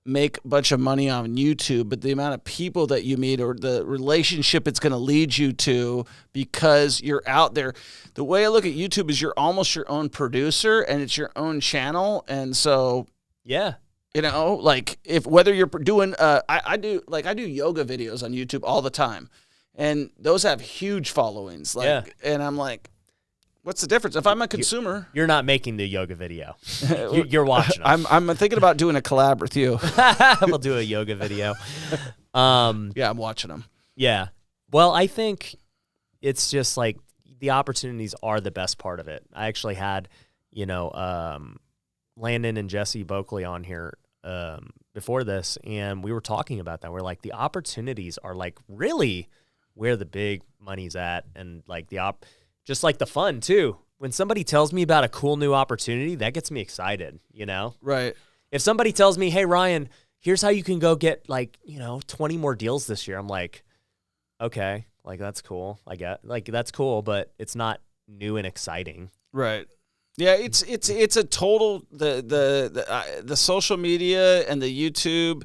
make a bunch of money on YouTube, but the amount of people that you meet or the relationship it's going to lead you to because you're out there. The way I look at YouTube is you're almost your own producer and it's your own channel. And so, yeah, like whether you're doing, I do yoga videos on YouTube all the time, and those have huge followings. And I'm like, what's the difference? If I'm a consumer, you're not making the yoga video. You're watching them. I'm thinking about doing a collab with you. We'll do a yoga video. Yeah, I'm watching them. Yeah. Well, I think it's just like the opportunities are the best part of it. I actually had, Landon and Jesse Boakley on here before this, and we were talking about that. We're like, the opportunities are like really where the big money's at, and like just like the fun too. When somebody tells me about a cool new opportunity, that gets me excited, Right. If somebody tells me, hey, Ryan, here's how you can go get 20 more deals this year, I'm like, okay, like that's cool. I get that's cool, but it's not new and exciting. Right. Yeah, it's a total the social media and the YouTube.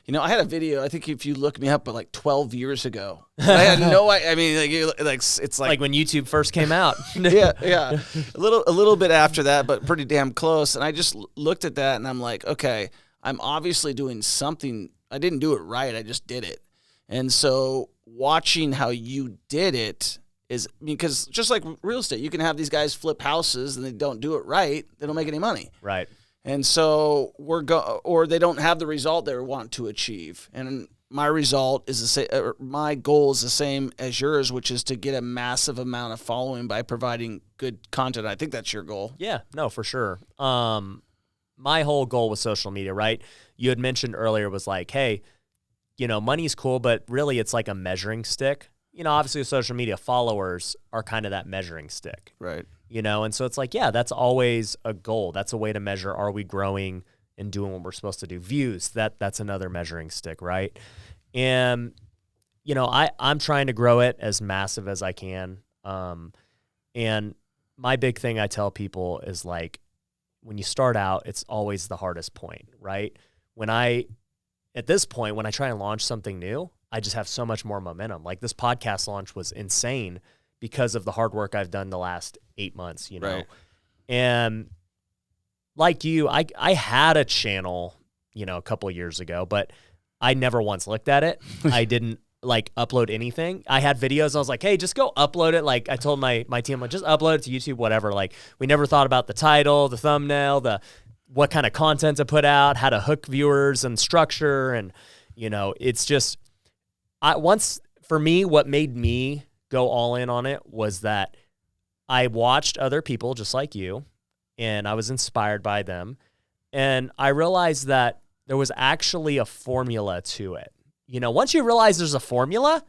I had a video, I think if you look me up, but like 12 years ago. I had no idea. I mean, it's like when YouTube first came out. yeah. A little bit after that, but pretty damn close. And I just looked at that and I'm like, okay, I'm obviously doing something. I didn't do it right. I just did it. And so watching how you did it is, because just like real estate, you can have these guys flip houses and they don't do it right. They don't make any money. Right. And so or they don't have the result they want to achieve. And my result is the same. My goal is the same as yours, which is to get a massive amount of following by providing good content. I think that's your goal. Yeah, no, for sure. My whole goal with social media, right? You had mentioned earlier was like, hey, money's cool, but really it's like a measuring stick. Obviously with social media, followers are kind of that measuring stick. Right. And so it's like, yeah, that's always a goal. That's a way to measure, are we growing and doing what we're supposed to do? Views, that's another measuring stick, right? And, I'm trying to grow it as massive as I can. And my big thing I tell people is like, when you start out, it's always the hardest point, right? When I at this point, when I try and launch something new, I just have so much more momentum. Like this podcast launch was insane because of the hard work I've done the last 8 months, you know? Right. And like you, I had a channel, you know, a couple of years ago, but I never once looked at it. I didn't like upload anything. I had videos. I was like, hey, just go upload it. Like I told my team, like, just upload it to YouTube, whatever. Like we never thought about the title, the thumbnail, what kind of content to put out, how to hook viewers and structure. And, you know, it's just, for me, what made me go all in on it was that I watched other people just like you, and I was inspired by them. And I realized that there was actually a formula to it. You know, once you realize there's a formula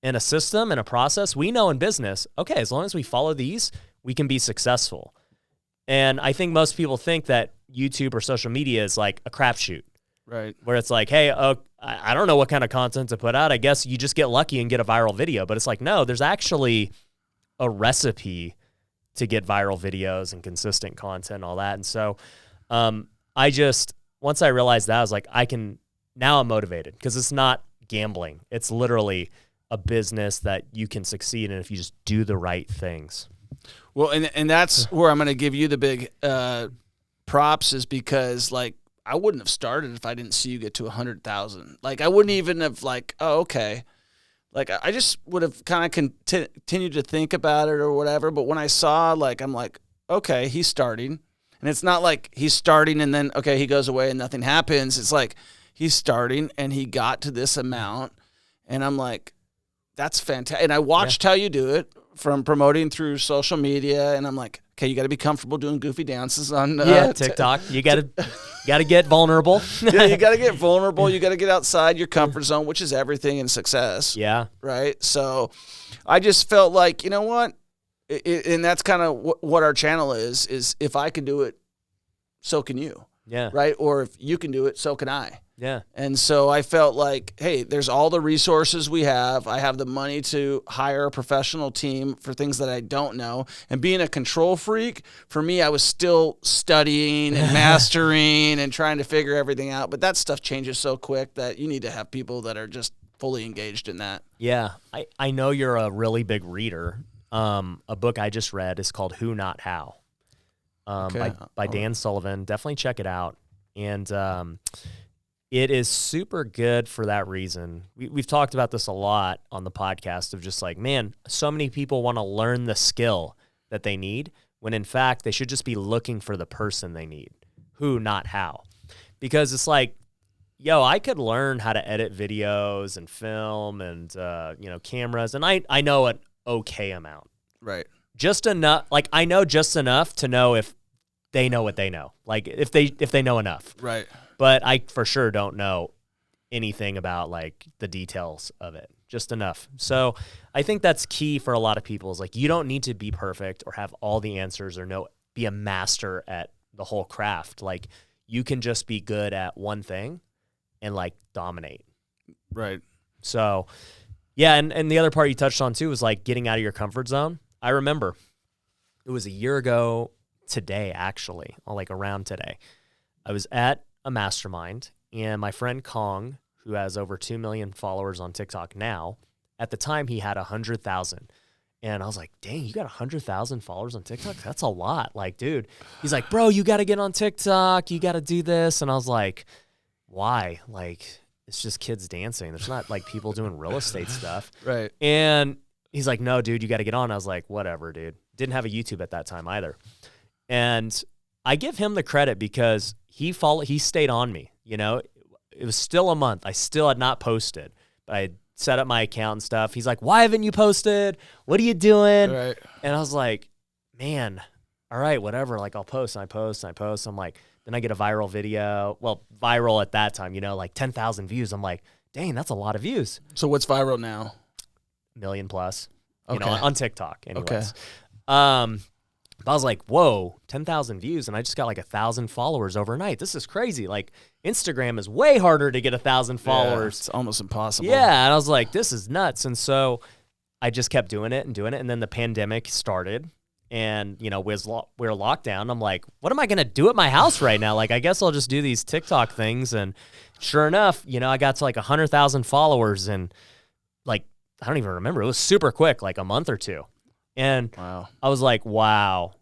and a system and a process, we know in business, okay, as long as we follow these, we can be successful. And I think most people think that YouTube or social media is like a crapshoot. Right. Where it's like, hey, I don't know what kind of content to put out. I guess you just get lucky and get a viral video. But it's like, no, there's actually a recipe to get viral videos and consistent content and all that. And so once I realized that, I was like, now I'm motivated because it's not gambling. It's literally a business that you can succeed in if you just do the right things. Well, and that's where I'm going to give you the big props, is because like I wouldn't have started if I didn't see you get to 100,000. Like I wouldn't even have like, oh, okay. Like I just would have kind of continued to think about it or whatever. But when I saw, like, I'm like, okay, he's starting. And it's not like he's starting and then, okay, he goes away and nothing happens. It's like he's starting and he got to this amount. And I'm like, that's fantastic. And I watched how you do it, from promoting through social media. And I'm like, okay, you got to be comfortable doing goofy dances on TikTok. You got to get vulnerable. Yeah, you got to get vulnerable. You got to get outside your comfort zone, which is everything in success. Yeah. Right. So I just felt like, you know what? And that's kind of what our channel is if I can do it, so can you. Yeah. Right. Or if you can do it, so can I. Yeah. And so I felt like, hey, there's all the resources we have. I have the money to hire a professional team for things that I don't know. And being a control freak, for me, I was still studying and mastering and trying to figure everything out. But that stuff changes so quick that you need to have people that are just fully engaged in that. Yeah. I know you're a really big reader. A book I just read is called Who Not How, by Dan Sullivan. Definitely check it out. And it is super good for that reason. We've talked about this a lot on the podcast of just like, man, so many people want to learn the skill that they need when in fact they should just be looking for the person they need. Who, not how. Because it's like, yo, I could learn how to edit videos and film and, cameras. And I know an okay amount. Right. Just enough. Like I know just enough to know if they know what they know. Like if they know enough. Right. But I for sure don't know anything about like the details of it. Just enough. So I think that's key for a lot of people is like you don't need to be perfect or have all the answers or be a master at the whole craft. Like you can just be good at one thing and like dominate. Right. So yeah, and the other part you touched on too was like getting out of your comfort zone. I remember it was a year ago today, actually, like around today. I was at a mastermind, and my friend Kong, who has over 2 million followers on TikTok now, at the time he had 100,000. And I was like, dang, you got 100,000 followers on TikTok? That's a lot. Like, dude, he's like, bro, you got to get on TikTok. You got to do this. And I was like, why? Like, it's just kids dancing. There's not like people doing real estate stuff. Right. And he's like, no, dude, you got to get on. I was like, whatever, dude. Didn't have a YouTube at that time either. And I give him the credit because he stayed on me. You know, it was still a month. I still had not posted, but I had set up my account and stuff. He's like, why haven't you posted? What are you doing? Right. And I was like, man, all right, whatever. Like I'll post and I post and I post. I'm like, then I get a viral video. Well, viral at that time, like 10,000 views. I'm like, dang, that's a lot of views. So what's viral now? 1 million plus, Okay. on TikTok anyways. Okay. But I was like, whoa, 10,000 views, and I just got like 1,000 followers overnight. This is crazy. Like, Instagram is way harder to get 1,000 followers. Yeah, it's almost impossible. Yeah, and I was like, this is nuts. And so I just kept doing it, and then the pandemic started, and we're locked down. I'm like, what am I gonna do at my house right now? Like, I guess I'll just do these TikTok things. And sure enough, I got to like 100,000 followers, and like I don't even remember. It was super quick, like a month or two. And wow. I was like, wow,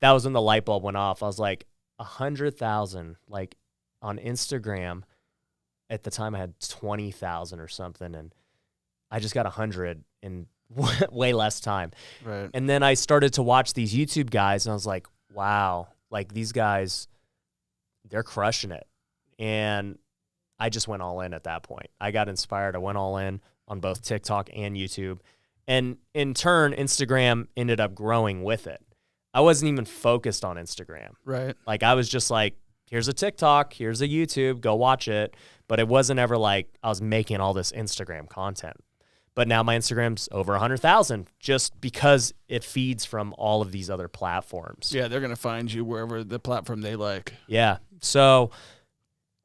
that was when the light bulb went off. I was like, 100,000, like on Instagram. At the time, I had 20,000 or something, and I just got 100 in way less time. Right. And then I started to watch these YouTube guys, and I was like, wow, like these guys, they're crushing it. And I just went all in at that point. I got inspired. I went all in on both TikTok and YouTube. And in turn, Instagram ended up growing with it. I wasn't even focused on Instagram. Right. Like, I was just like, here's a TikTok, here's a YouTube, go watch it. But it wasn't ever like I was making all this Instagram content. But now my Instagram's over 100,000 just because it feeds from all of these other platforms. Yeah, they're going to find you wherever the platform they like. Yeah. So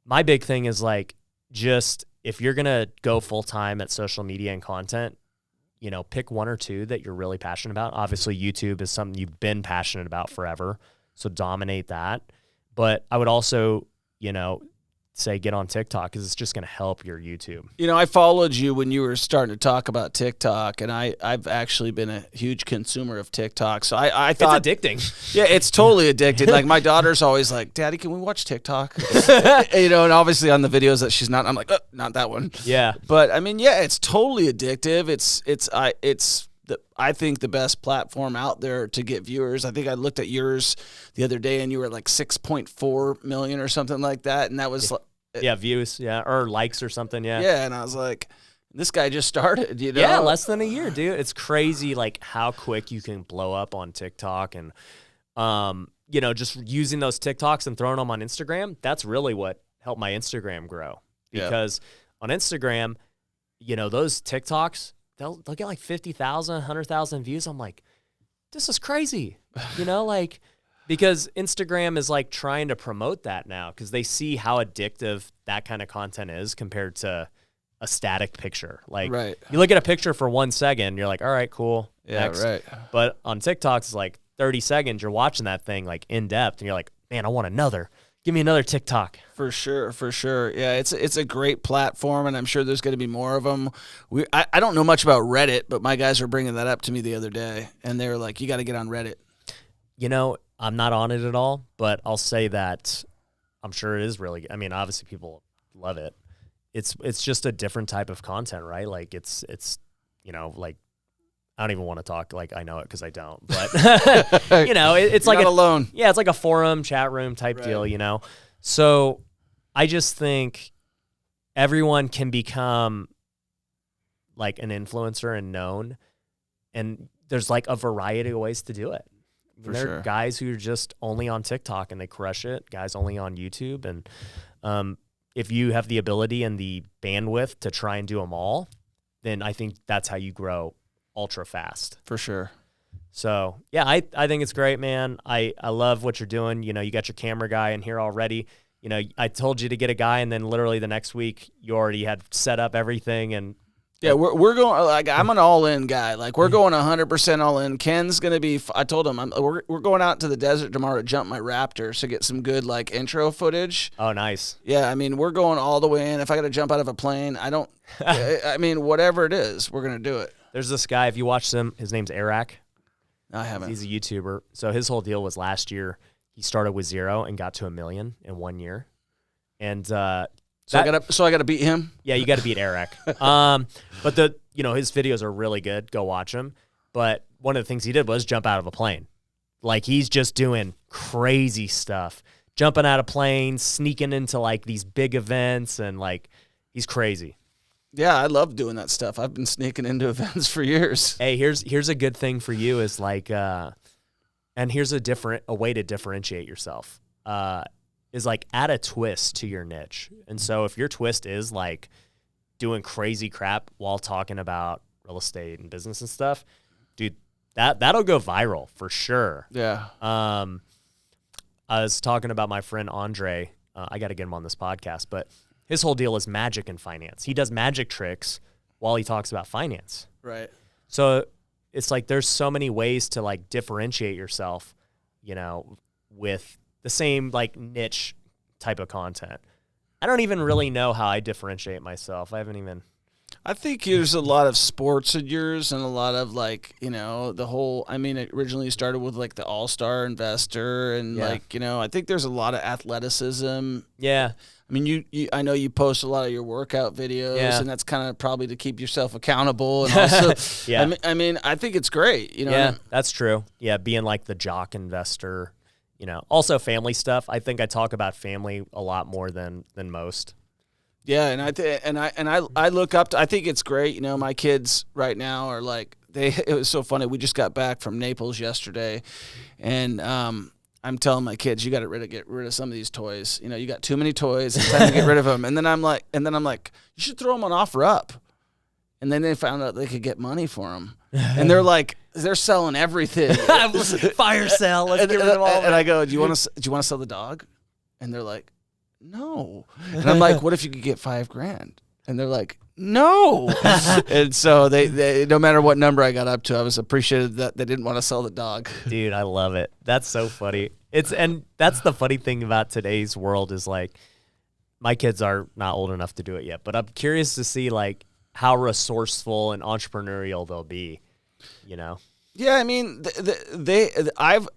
my big thing is like, just if you're going to go full time at social media and content, pick one or two that you're really passionate about. Obviously, YouTube is something you've been passionate about forever. So dominate that. But I would also, say get on TikTok because it's just going to help your YouTube. I followed you when you were starting to talk about TikTok, and I've actually been a huge consumer of TikTok. So I thought it's addicting. Yeah, it's totally addicted. Like my daughter's always like, "Daddy, can we watch TikTok?" And obviously on the videos that she's not, I'm like, not that one. Yeah. But I mean, yeah, it's totally addictive. I think the best platform out there to get viewers. I think I looked at yours the other day, and you were like 6.4 million or something like that, and that was views, or likes or something, yeah. And I was like, this guy just started, Yeah, less than a year, dude. It's crazy, like how quick you can blow up on TikTok, and just using those TikToks and throwing them on Instagram. That's really what helped my Instagram grow, because on Instagram, those TikToks. They'll get like 50,000, 100,000 views. I'm like, this is crazy, because Instagram is like trying to promote that now because they see how addictive that kind of content is compared to a static picture. Like, right. You look at a picture for 1 second, you're like, all right, cool. Yeah, next. right. But on TikTok, it's like 30 seconds. You're watching that thing like in depth, and you're like, man, I want another. Give me another TikTok. For sure. Yeah, it's a great platform, and I'm sure there's going to be more of them. I don't know much about Reddit, but my guys were bringing that up to me the other day, and they were like, you got to get on Reddit. I'm not on it at all, but I'll say that I'm sure it is really good. I mean, obviously people love it. It's just a different type of content, right? Like it's like I don't even want to talk like I know it because I don't. But, it's You're like not alone. Yeah, it's like a forum, chat room type deal, So I just think everyone can become like an influencer and known. And there's like a variety of ways to do it. There are guys who are just only on TikTok and they crush it, guys only on YouTube. And if you have the ability and the bandwidth to try and do them all, then I think that's how you grow ultra fast. For sure. So, yeah, I think it's great, man. I love what you're doing. You got your camera guy in here already. I told you to get a guy, and then literally the next week you already had set up everything. And yeah, we're going, like, I'm an all-in guy. Like, we're going 100% all-in. Ken's going to be, I told him, we're going out to the desert tomorrow to jump my Raptor to get some good, like, intro footage. Oh, nice. Yeah, I mean, we're going all the way in. If I got to jump out of a plane, I mean, whatever it is, we're going to do it. There's this guy, if you watch him, his name's Eric. I haven't. He's a YouTuber. So his whole deal was last year, he started with 0 and got to 1 million in 1 year. And I gotta beat him. Yeah, you got to beat Eric. But his videos are really good. Go watch them. But one of the things he did was jump out of a plane. Like, he's just doing crazy stuff, jumping out of planes, sneaking into like these big events, and like he's crazy. Yeah, I love doing that stuff. I've been sneaking into events for years. Hey, here's a good thing for you is like, and here's a way to differentiate yourself. Is like add a twist to your niche. And so if your twist is like doing crazy crap while talking about real estate and business and stuff, dude, that'll go viral for sure. Yeah. I was talking about my friend Andre. I got to get him on this podcast, but his whole deal is magic and finance. He does magic tricks while he talks about finance. Right. So it's like there's so many ways to like differentiate yourself, you know, with the same like niche type of content. I don't even really know how I differentiate myself. I think there's a lot of sports in yours and a lot of like, you know, it originally started with like the all-star investor and like, you know, I think there's a lot of athleticism. Yeah. I mean, I know you post a lot of your workout videos and that's kind of probably to keep yourself accountable. And also, I think it's great. You know, yeah, that's true. Yeah. Being like the jock investor, you know, also family stuff. I think I talk about family a lot more than most. Yeah, and I look up to, I think it's great. You know, my kids right now are like it was so funny. We just got back from Naples yesterday, and I'm telling my kids, you got to get rid of some of these toys. You know, you got too many toys. It's time to get rid of them. And then I'm like, you should throw them on OfferUp. And then they found out they could get money for them, and they're selling everything. Fire sale. Let's get rid of all. And I go, do you want to sell the dog? And they're like, no. And I'm like, what if you could get $5,000? And they're like, no. And so they no matter what number I got up to, I was appreciated that they didn't want to sell the dog. Dude, I love it. That's so funny. And that's the funny thing about today's world is like my kids are not old enough to do it yet, but I'm curious to see like how resourceful and entrepreneurial they'll be, you know? Yeah, I mean, the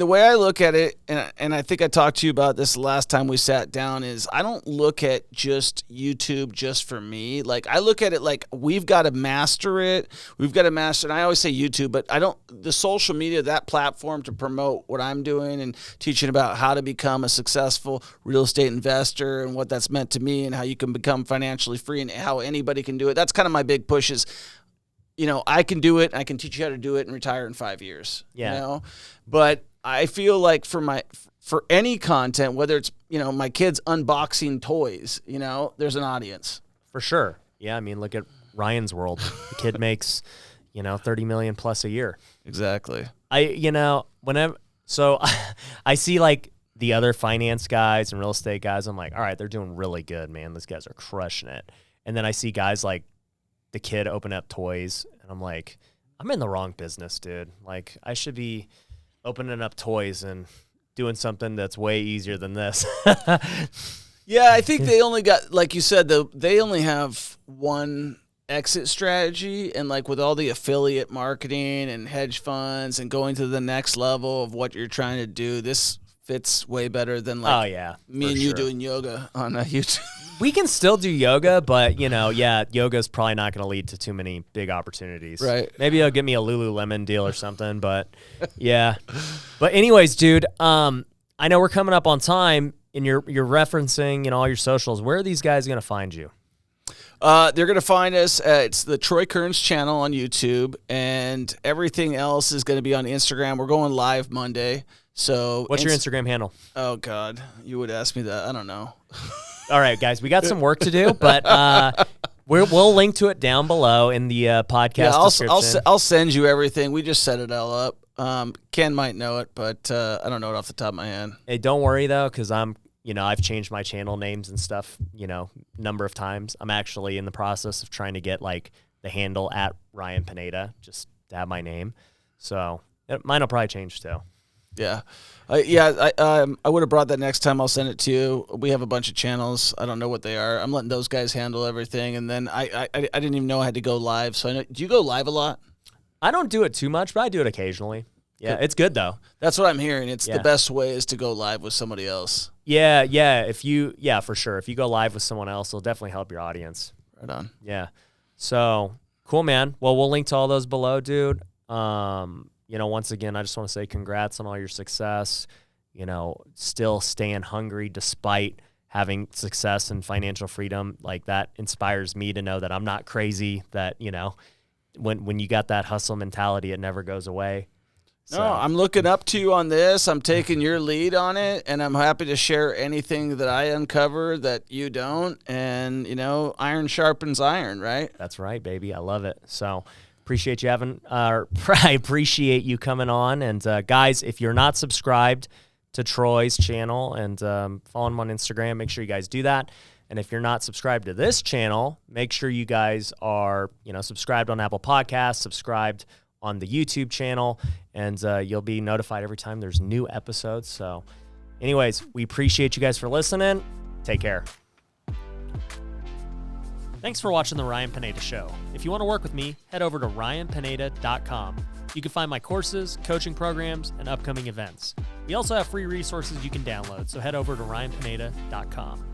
way I look at it, and I think I talked to you about this last time we sat down, is I don't look at just YouTube just for me. Like, I look at it like we've got to master it. And I always say YouTube, but the social media, that platform to promote what I'm doing and teaching about how to become a successful real estate investor and what that's meant to me and how you can become financially free and how anybody can do it. That's kind of my big push is, you know, I can do it. I can teach you how to do it and retire in 5 years. Yeah. You know, but I feel like for any content, whether it's, you know, my kids unboxing toys, you know, there's an audience. For sure. Yeah. I mean, look at Ryan's world. The kid makes, you know, 30 million plus a year. Exactly. I see like the other finance guys and real estate guys. I'm like, all right, they're doing really good, man. These guys are crushing it. And then I see guys like the kid open up toys, and I'm like, I'm in the wrong business, dude. Like, I should be opening up toys and doing something that's way easier than this. Yeah, I think they only got, like you said, they only have one exit strategy, and like with all the affiliate marketing and hedge funds and going to the next level of what you're trying to do, this fits way better than like me and you doing yoga on YouTube. We can still do yoga, but, you know, yoga's probably not going to lead to too many big opportunities. Right. Maybe it'll get me a Lululemon deal or something, but yeah. But anyways, dude, I know we're coming up on time, and you're referencing, you know, all your socials. Where are these guys going to find you? They're going to find us it's the Troy Kearns channel on YouTube, and everything else is going to be on Instagram. We're going live Monday. So what's your Instagram handle? Oh, God. You would ask me that. I don't know. All right, guys, we got some work to do, but we'll link to it down below in the podcast description. I'll send you everything. We just set it all up. Ken might know it, but I don't know it off the top of my head. Hey, don't worry, though, because I've changed my channel names and stuff, you know, a number of times. I'm actually in the process of trying to get, like, the handle at Ryan Pineda, just to have my name. So mine will probably change, too. Yeah. I would have brought that next time. I'll send it to you. We have a bunch of channels. I don't know what they are. I'm letting those guys handle everything. And then I didn't even know I had to go live. So do you go live a lot? I don't do it too much, but I do it occasionally. Yeah, it's good, though. That's what I'm hearing. It's the best way is to go live with somebody else. Yeah. For sure. If you go live with someone else, it'll definitely help your audience. Right on. Yeah. So, cool, man. Well, we'll link to all those below, dude. You know, once again, I just want to say congrats on all your success, you know, still staying hungry despite having success and financial freedom. Like, that inspires me to know that I'm not crazy, that, you know, when you got that hustle mentality, it never goes away. So. No, I'm looking up to you on this. I'm taking your lead on it, and I'm happy to share anything that I uncover that you don't. And, you know, iron sharpens iron, right? That's right, baby. I love it. So appreciate you I appreciate you coming on. And guys, if you're not subscribed to Troy's channel and follow him on Instagram, make sure you guys do that. And if you're not subscribed to this channel, make sure you guys are, you know, subscribed on Apple Podcasts, subscribed on the YouTube channel, and you'll be notified every time there's new episodes. So anyways, we appreciate you guys for listening. Take care. Thanks for watching the Ryan Pineda Show. If you want to work with me, head over to ryanpineda.com. You can find my courses, coaching programs, and upcoming events. We also have free resources you can download, so head over to ryanpineda.com.